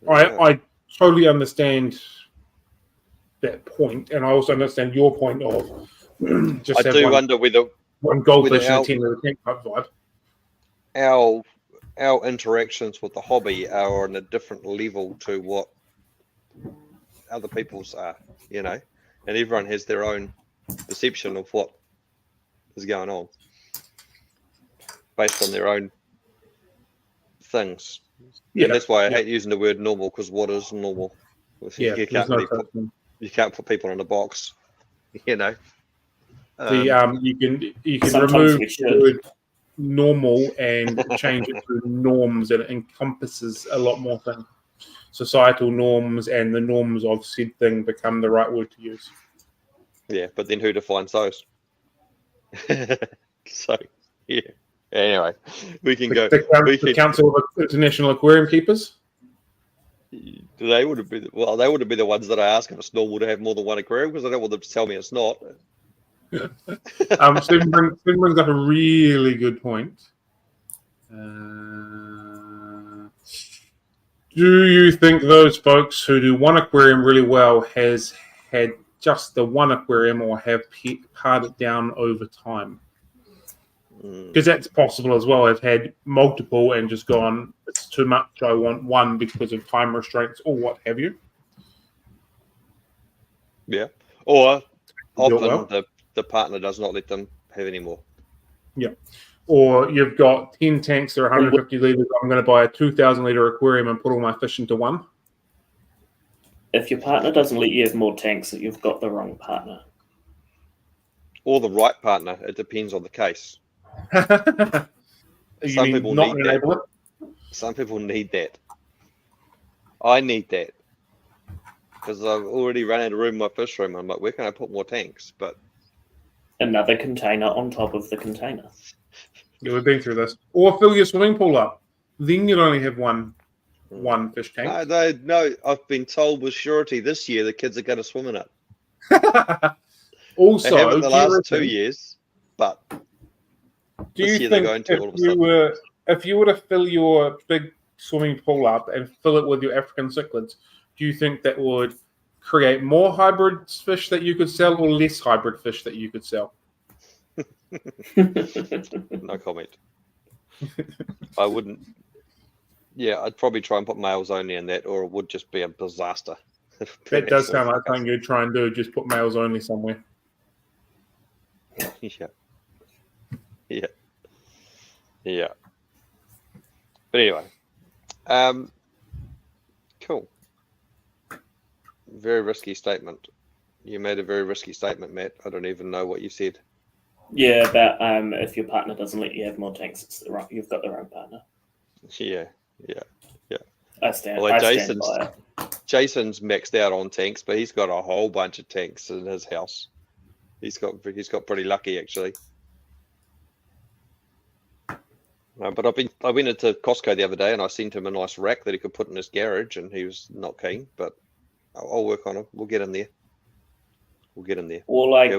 I totally understand that point, and I also understand your point of Just I have do one, wonder whether one goldfish whether and a 10 litre tank type vibe. our interactions with the hobby are on a different level to what other people's are, you know, and everyone has their own perception of what is going on based on their own things. Yeah, And that's why I yeah. hate using the word normal, because what is normal? Yeah, you there's can't no really such thing. you can't put people in a box, you know. You can Sometimes remove we the should. word normal and change it to norms, and it encompasses a lot more things. Societal norms and the norms of said thing become the right word to use. Yeah, but then who defines those? So yeah. Anyway, we can go. The Council of International Aquarium Keepers. They would have been They would have been the ones that I ask if it's normal to have more than one aquarium, because I don't want them to tell me it's not. Stephen brings up a really good point. Do you think those folks who do one aquarium really well has had just the one aquarium, or have pared it down over time? Because that's possible as well. I've had multiple and just gone, it's too much, I want one because of time restraints or what have you. Yeah. Or often well. the partner does not let them have any more. Yeah. Or you've got 10 tanks that are 150 litres. I'm going to buy a 2,000 litre aquarium and put all my fish into one. If your partner doesn't let you have more tanks, that you've got the wrong partner. Or the right partner. It depends on the case. Some people need that. Some people need that. I need that. Because I've already run out of room in my fish room. I'm like, where can I put more tanks? But another container on top of the container. Yeah, we've been through this. Or fill your swimming pool up. Then you'll only have one fish tank. No, I've been told with surety this year the kids are going to swim in it. Also, they haven't the last 2 years, but this year they're going to all of a sudden. If you were to fill your big swimming pool up and fill it with your African cichlids, do you think that would create more hybrid fish that you could sell, or less hybrid fish that you could sell? No comment. I wouldn't. Yeah, I'd probably try and put males only in that, or it would just be a disaster. That does sound like something you'd try and do, just put males only somewhere. Yeah. But anyway, cool. Very risky statement. You made a very risky statement, Matt. I don't even know what you said. Yeah, about if your partner doesn't let you have more tanks, you've got the wrong partner. Yeah. I stand by it. Jason's maxed out on tanks, but he's got a whole bunch of tanks in his house. He's got pretty lucky actually. But I went into Costco the other day and I sent him a nice rack that he could put in his garage, and he was not keen. But I'll work on it. We'll get in there. All I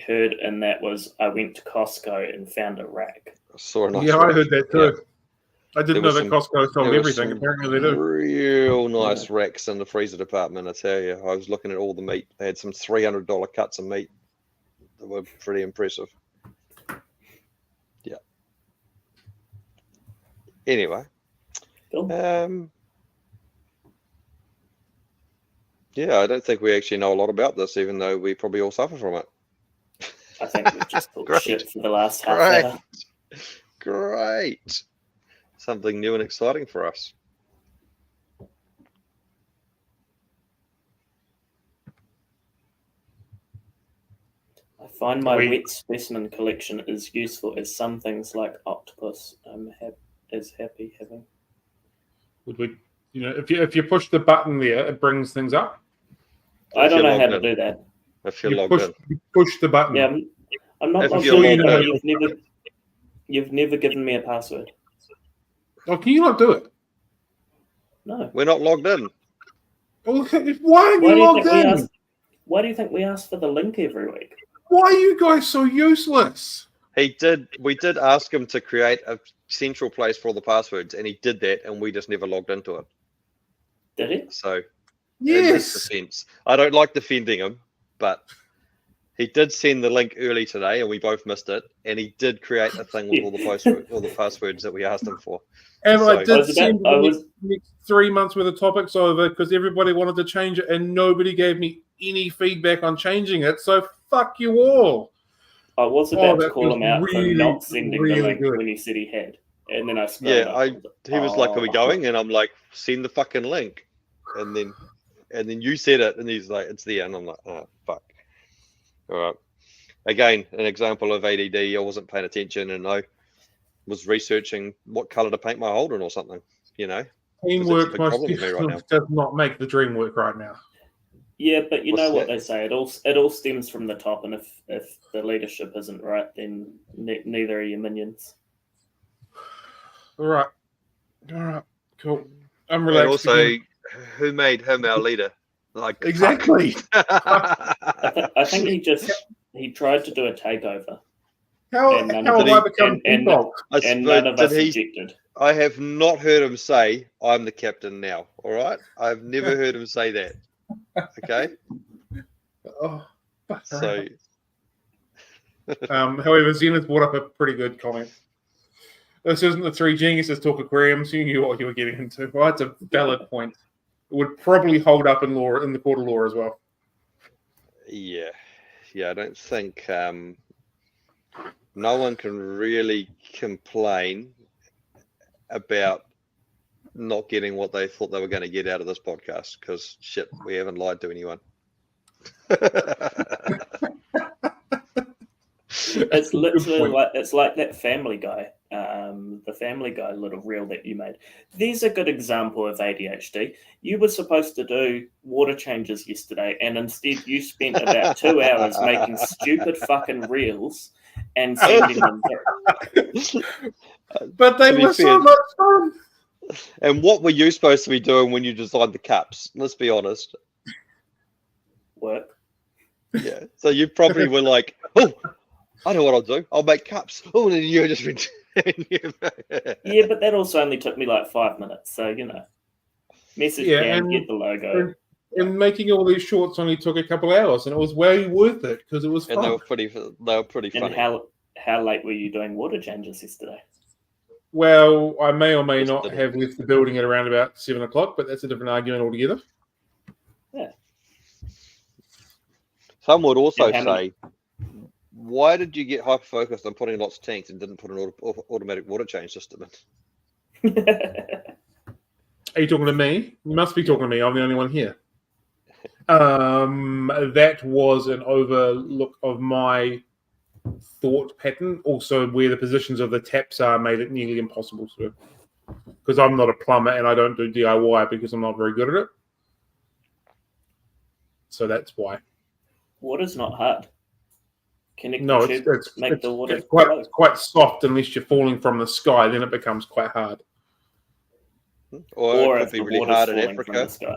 heard in that was I went to Costco and found a rack. I saw a nice rack. I heard that too. Yeah. I didn't know that Costco sold everything. Apparently they do. Real nice racks in the freezer department, I tell you. I was looking at all the meat. They had some $300 cuts of meat that were pretty impressive. Yeah. Anyway. Cool. Yeah, I don't think we actually know a lot about this, even though we probably all suffer from it. I think we've just talked shit for the last half hour. Great. Something new and exciting for us. I find my wet specimen collection is useful as some things like octopus is happy having. Would we, if you push the button there, it brings things up? I don't know how to do that. If you're logged in. You push the button. Yeah, I'm not sure you've never given me a password. Oh, can you not do it? No. We're not logged in. Why are you logged in? Why do you think we ask for the link every week? Why are you guys so useless? We did ask him to create a central place for all the passwords, and he did that, and we just never logged into it. Did he? So, yes. In his defense, I don't like defending him, but He did send the link early today, and we both missed it. And he did create a thing with all the passwords that we asked him for. And So- I did send the next 3 months worth of topics over because everybody wanted to change it, and nobody gave me any feedback on changing it. So fuck you all. I was about to that call was him out really, for not sending really the link good. when he said he had. And then I scrolled up. He was like, "Are we going?" And I'm like, "Send the fucking link." And then you said it, and he's like, "It's there." And I'm like, "Oh fuck." All right. Again, an example of ADD. I wasn't paying attention, and I was researching what color to paint my holder or something. You know, Teamwork big most problem with me right now. does not make the dream work right now. Yeah, but you know What's what that? they say. It all stems from the top, and if the leadership isn't right, then neither are your minions. All right, cool. I'm And relaxed. also, again. who made him our leader? Like fuck. Exactly. I think he tried to do a takeover, How And none how of have I the- become and- default? and none of us objected. I have not heard him say, "I'm the captain now." All right, I've never heard him say that. Okay, Oh, fuck, so however, Zenith brought up a pretty good comment. This isn't the Three Geniuses talk aquariums. You knew what you were getting into. Well, that's a valid point. It would probably hold up in the court of law as well. yeah, I don't think no one can really complain about not getting what they thought they were going to get out of this podcast because shit, we haven't lied to anyone. It's literally like that Family Guy, the Family Guy little reel that you made. There's a good example of ADHD. You were supposed to do water changes yesterday, and instead you spent about 2 hours making stupid fucking reels and sending them through. But they To be were so fair- much fun. And what were you supposed to be doing when you designed the cups? Let's be honest. Work. Yeah. So you probably were like, "Oh, I know what I'll do. I'll make cups." Oh, and then you just been. Yeah, but that also only took me like 5 minutes. So, message Yeah, Cam, and- get the logo. And making all these shorts only took a couple hours, and it was way worth it because it was And they fun. were pretty And funny. how late were you doing water changes yesterday? Well, I may or may Just not did it. have left the building at around about 7 o'clock, but that's a different argument altogether. Some would also And how many- say, "Why did you get hyper focused on putting lots of tanks and didn't put an automatic water change system in?" Are you talking to me? You must be talking to me. I'm the only one here. That was an overlook of my thought pattern. Also, where the positions of the taps are made it nearly impossible to do. Because I'm not a plumber and I don't do DIY because I'm not very good at it. So that's why. Water's not hard. Connect No, the tube, make the water it's flow. quite soft unless you're falling from the sky. Then it becomes quite hard. Or Or it if could be the really water's hard in falling from the Africa. sky.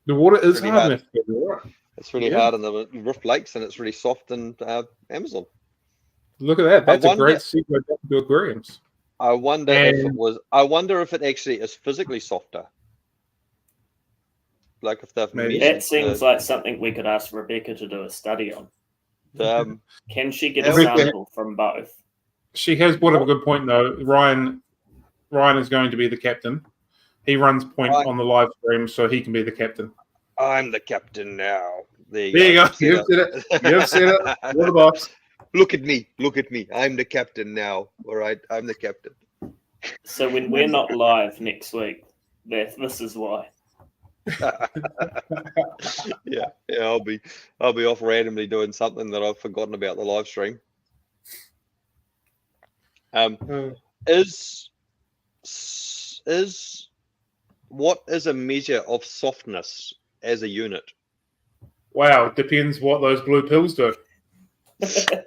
The water is Pretty hard hard. enough. To get right. It's really Yeah. hard in the Rift Lakes, and it's really soft in Amazon. Look at that. That's wonder- a great secret to aquariums. I wonder if it actually is physically softer. Like if they've Maybe. That measured seems like something we could ask Rebecca to do a study on. Can she get a Rebecca- sample from both? She has brought up a good point, though. Ryan is going to be the captain. He runs point Right. on the live stream, so he can be the captain. I'm the captain now. There you There you go. go. You've said it. You've said it. You're the boss. Look at me. Look at me. I'm the captain now. All right. I'm the captain. So when we're not live next week, this is why. yeah. I'll be off randomly doing something that I've forgotten about the live stream. Is what is a measure of softness as a unit? Wow, it depends what those blue pills do.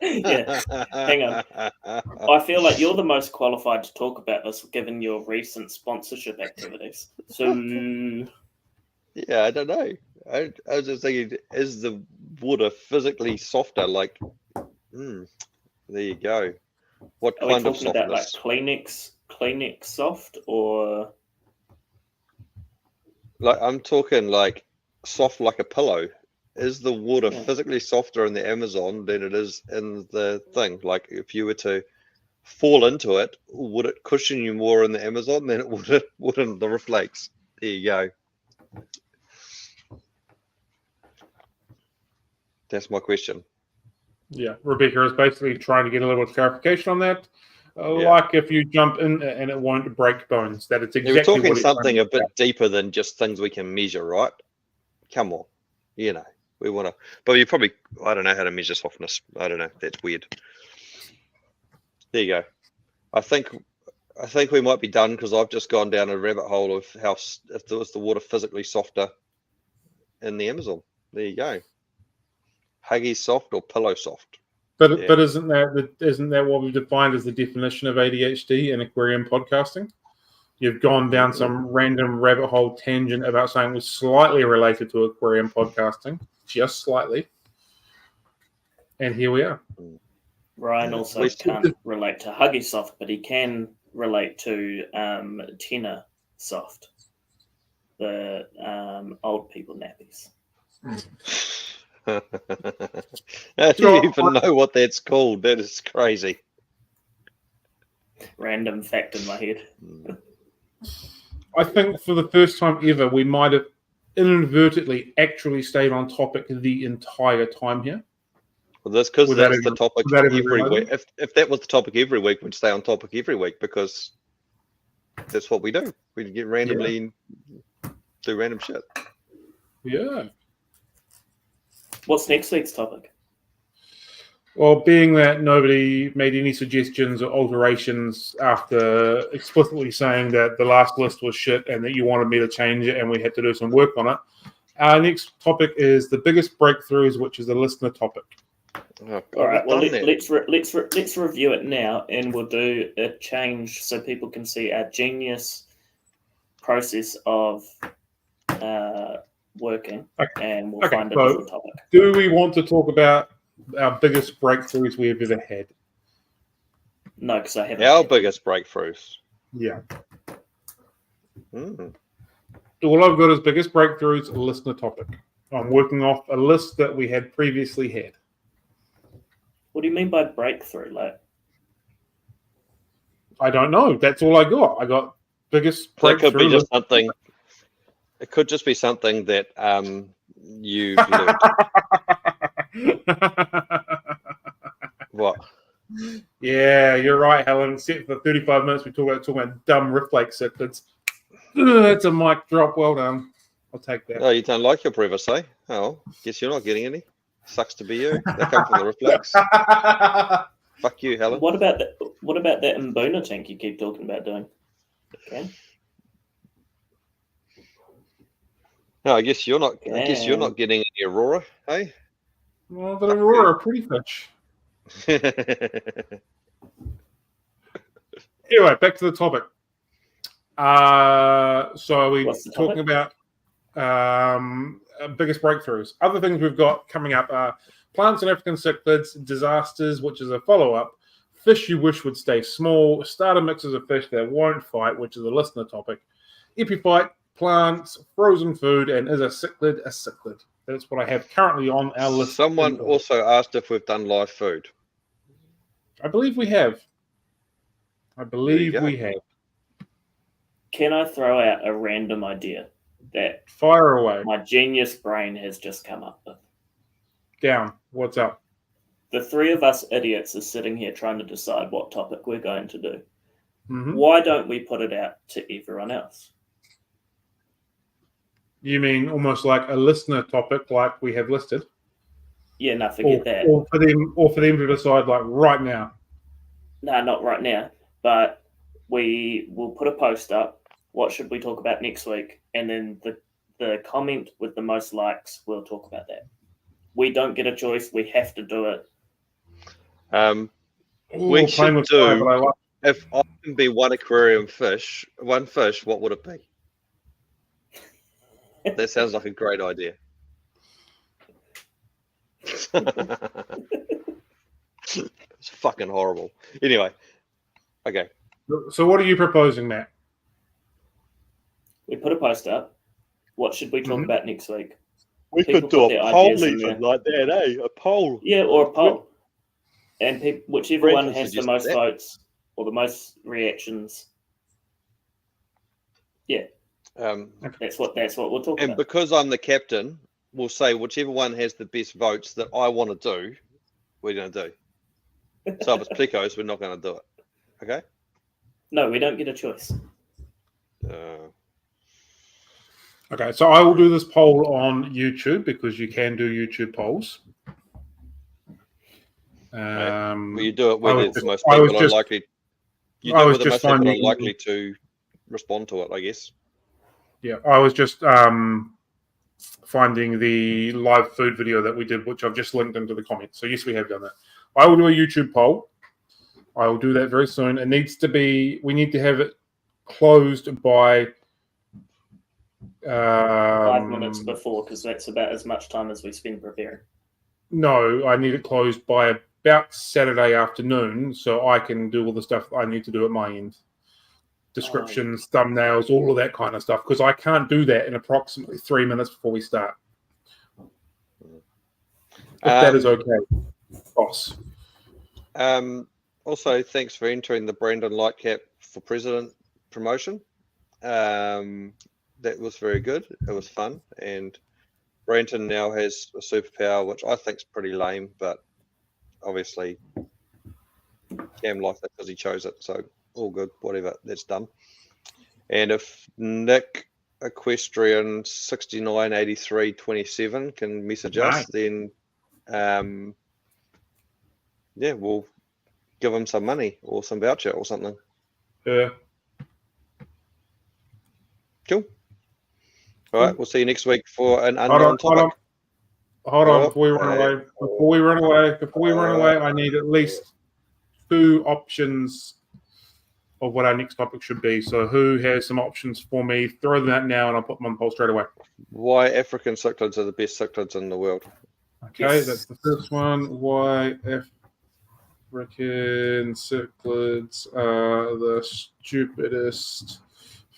Yeah. Hang on. I feel like you're the most qualified to talk about this given your recent sponsorship activities. So Yeah, I don't know. I was just thinking, is the water physically softer? Like, there you go. What are we kind of talking about like softness? Kleenex soft or Like, I'm talking like soft like a pillow. is the water Yeah. physically softer in the Amazon than it is in the thing? Like, if you were to fall into it, would it cushion you more in the Amazon than it would in the Rift Lakes? There you go. That's my question. Yeah, Rebecca is basically trying to get a little bit of clarification on that. Yeah. Like if you jump in and it won't break bones. That it's They were exactly talking what he's trying something to a bit deeper than just things we can measure, right? Come on, you know, we want to. But you probably, I don't know how to measure softness. I don't know. That's weird. There you go. I think we might be done because I've just gone down a rabbit hole of how if there was the water physically softer in the Amazon. There you go. Huggy soft or pillow soft. But Yeah. but isn't that what we've defined as the definition of ADHD in aquarium podcasting? You've gone down some random rabbit hole tangent about something that was slightly related to aquarium podcasting, just slightly. And here we are. Ryan also We- can't relate to Huggy Soft, but he can relate to Tenor Soft, the old people nappies. How do you even know what that's called? That is crazy. Random fact in my head. I think for the first time ever, we might have inadvertently actually stayed on topic the entire time here. Well, that's because Without that's the even- topic without even every realizing? week. If that was the topic every week, we'd stay on topic every week because that's what we do. We get randomly do random shit. Yeah. What's next week's topic? Well, being that nobody made any suggestions or alterations after explicitly saying that the last list was shit and that you wanted me to change it and we had to do some work on it, our next topic is the biggest breakthroughs, which is a listener topic. Oh, God, All right. we've Well, done that. let's review it now, and we'll do a change so people can see our genius process of working, and we'll Okay, find a so- different topic. Do we want to talk about our biggest breakthroughs we've ever had? No, because I haven't. Our biggest breakthroughs. Yeah. Hmm. All I've got is biggest breakthroughs, listener topic. I'm working off a list that we had previously had. What do you mean by breakthrough? Like, I don't know. That's all I got. I got biggest That could be breakthrough. just something. It could just be something that you've learned. What? Yeah, you're right, Helen. Except for 35 minutes, we talking about dumb Rift Lake cichlids. That's a mic drop. Well done. I'll take that. Oh, you don't like your privacy? Oh, guess you're not getting any. Sucks to be you. They come from the reflex. Fuck you, Helen. what about that? What about that Mbuna tank you keep talking about doing? Okay. No, I guess you're not. I guess you're not getting any Aurora, hey? Well, the Aurora are pretty fish. Anyway, back to the topic. So we What's the talking about biggest breakthroughs. Other things we've got coming up are plants and African cichlids, disasters, which is a follow-up, fish you wish would stay small, starter mixes of fish that won't fight, which is a listener topic, epiphyte, plants, frozen food, and is a cichlid a cichlid? That's what I have currently on our list. Someone also asked if we've done live food. I believe we have. I believe go. we have. Can I throw out a random idea that Fire away. my genius brain has just come up with? Down. What's up? The three of us idiots are sitting here trying to decide what topic we're going to do. Mhm. Why don't we put it out to everyone else? You mean almost like a listener topic like we have listed? Yeah, no, forget that. Or for them to decide like right now. No, not right now. But we will put a post up. What should we talk about next week? And then the comment with the most likes, we'll talk about that. We don't get a choice. We have to do it. We should playing with fire, do- but I like- If I can be one fish, what would it be? That sounds like a great idea. It's fucking horrible. Anyway, okay. So what are you proposing, Matt? We put a post up. What should we talk Mhm. about next week? We people could do put a their poll ideas in even there. like that, eh? A poll. Yeah, or a poll. And whichever Brendan one has the suggested most that. votes or the most reactions, yeah, that's what we're talking And about. because I'm the captain, we'll say whichever one has the best votes that I want to do, we're going to do. So if it's Plecos, we're not going to do it. Okay? No, we don't get a choice. Okay, so I will do this poll on YouTube because you can do YouTube polls. Well, you do it I where was the most I was people are just- likely. You I do it was where the just most people are finding- likely to respond to it, I guess. Yeah, I was just finding the live food video that we did, which I've just linked into the comments. So yes, we have done that. I will do a YouTube poll. I will do that very soon. It needs to be. We need to have it closed by 5 minutes before, because that's about as much time as we spend preparing. No, I need it closed by about Saturday afternoon, so I can do all the stuff I need to do at my end. Descriptions, thumbnails, all of that kind of stuff, because I can't do that in approximately 3 minutes before we start. If that is okay, boss. Also, thanks for entering the Brandon Lightcap for President promotion. That was very good. It was fun. And Branton now has a superpower, which I think is pretty lame, but obviously Cam liked it because he chose it. So all good, whatever, that's done. And if Nick Equestrian 698327 can message us, then yeah, we'll give him some money or some voucher or something. Yeah. Cool. All right, we'll see you next week for an unknown topic. Hold on, before we run away, I need at least 2 options of what our next topic should be. So who has some options for me? Throw them out now and I'll put them on the poll straight away. Why African cichlids are the best cichlids in the world. Okay, that's the first one. Why African cichlids are the stupidest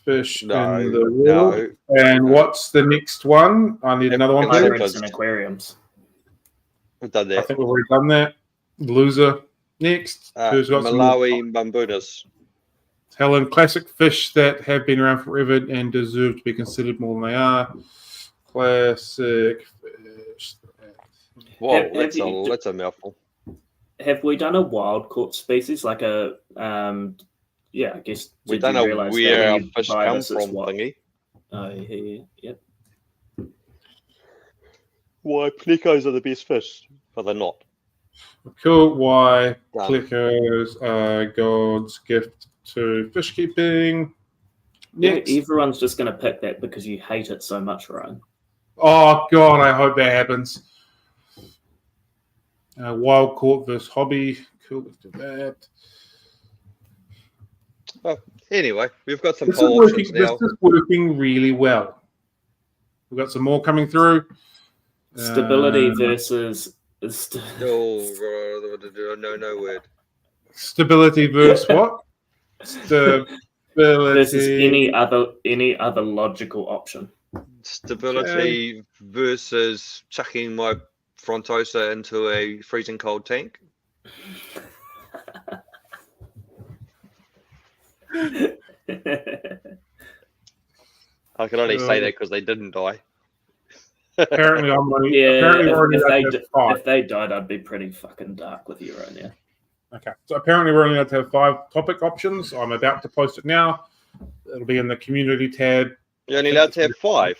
fish in the world. And what's the next one? I need another one. Aquariums and aquariums. We've done that. I think we've already done that. Loser. Next. Who's got Malawi Mbambudas. Helen, classic fish that have been around forever and deserve to be considered more than they are. Classic fish. Whoa, that's a mouthful. Have we done a wild caught species like a yeah, I guess we don't know where our fish come from, thingy. Oh, yeah, yep. Why plecos are the best fish, but they're not. Cool. Why plecos are God's gift to fish keeping. Next. Yeah, everyone's just going to pick that because you hate it so much, Ryan. Oh, God, I hope that happens. Wild caught versus hobby. Cool, let's do that. Well, anyway, we've got some poll options now. This is working really well. We've got some more coming through. Stability versus... no word. Stability versus what? Stability versus any other logical option. Stability versus chucking my Frontosa into a freezing cold tank. I can only say that because they didn't die. Apparently, I'm like, if they died, I'd be pretty fucking dark with you right now. Okay, so apparently we're only allowed to have 5 topic options. I'm about to post it now. It'll be in the community tab. You're only allowed to have 5?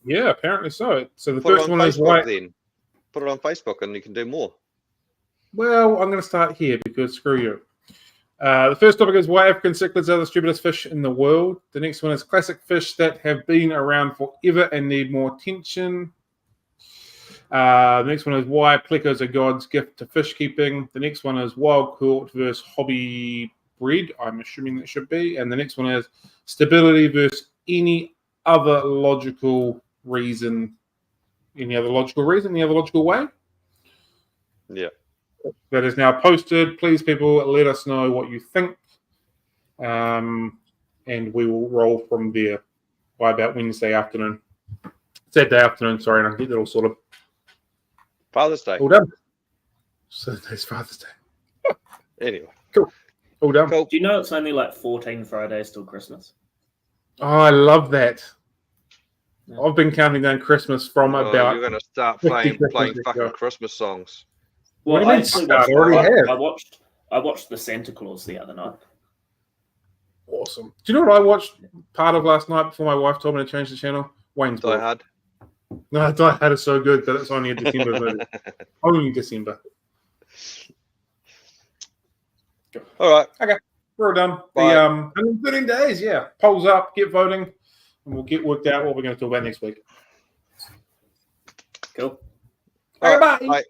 Yeah, apparently so. So the Put first it on one Facebook, is why. Then put it on Facebook, and you can do more. Well, I'm going to start here because screw you. The first topic is why African cichlids are the stupidest fish in the world. The next one is classic fish that have been around forever and need more attention. The next one is why plecos are God's gift to fish keeping. The next one is wild caught versus hobby bred. I'm assuming that should be. And the next one is stability versus any other logical reason. Any other logical reason? Any other logical way? Yeah. That is now posted. Please, people, let us know what you think. And we will roll from there by about Wednesday afternoon. Saturday afternoon, sorry, and I'll get that all sorted. Father's Day. All done. Saturday's Father's Day. Anyway. All done. Cool. Do you know it's only like 14 Fridays till Christmas? Oh, I love that. Yeah. I've been counting down Christmas from Oh, about. you're going to start 50 playing Christmases fucking ago. Christmas songs. What do Well, you I mean, actually start? watched, I already have. I watched the Santa Claus the other night. Awesome. Do you know what I watched part of last night before my wife told me to change the channel? Wayne's Die World. Hard. No, Die Hard is so good, but it's only a December movie. Only December. All right. We're all done. Bye. The 113 days, yeah. Polls up, get voting, and we'll get worked out what we're going to talk about next week. Cool. All Okay, right. bye. Bye.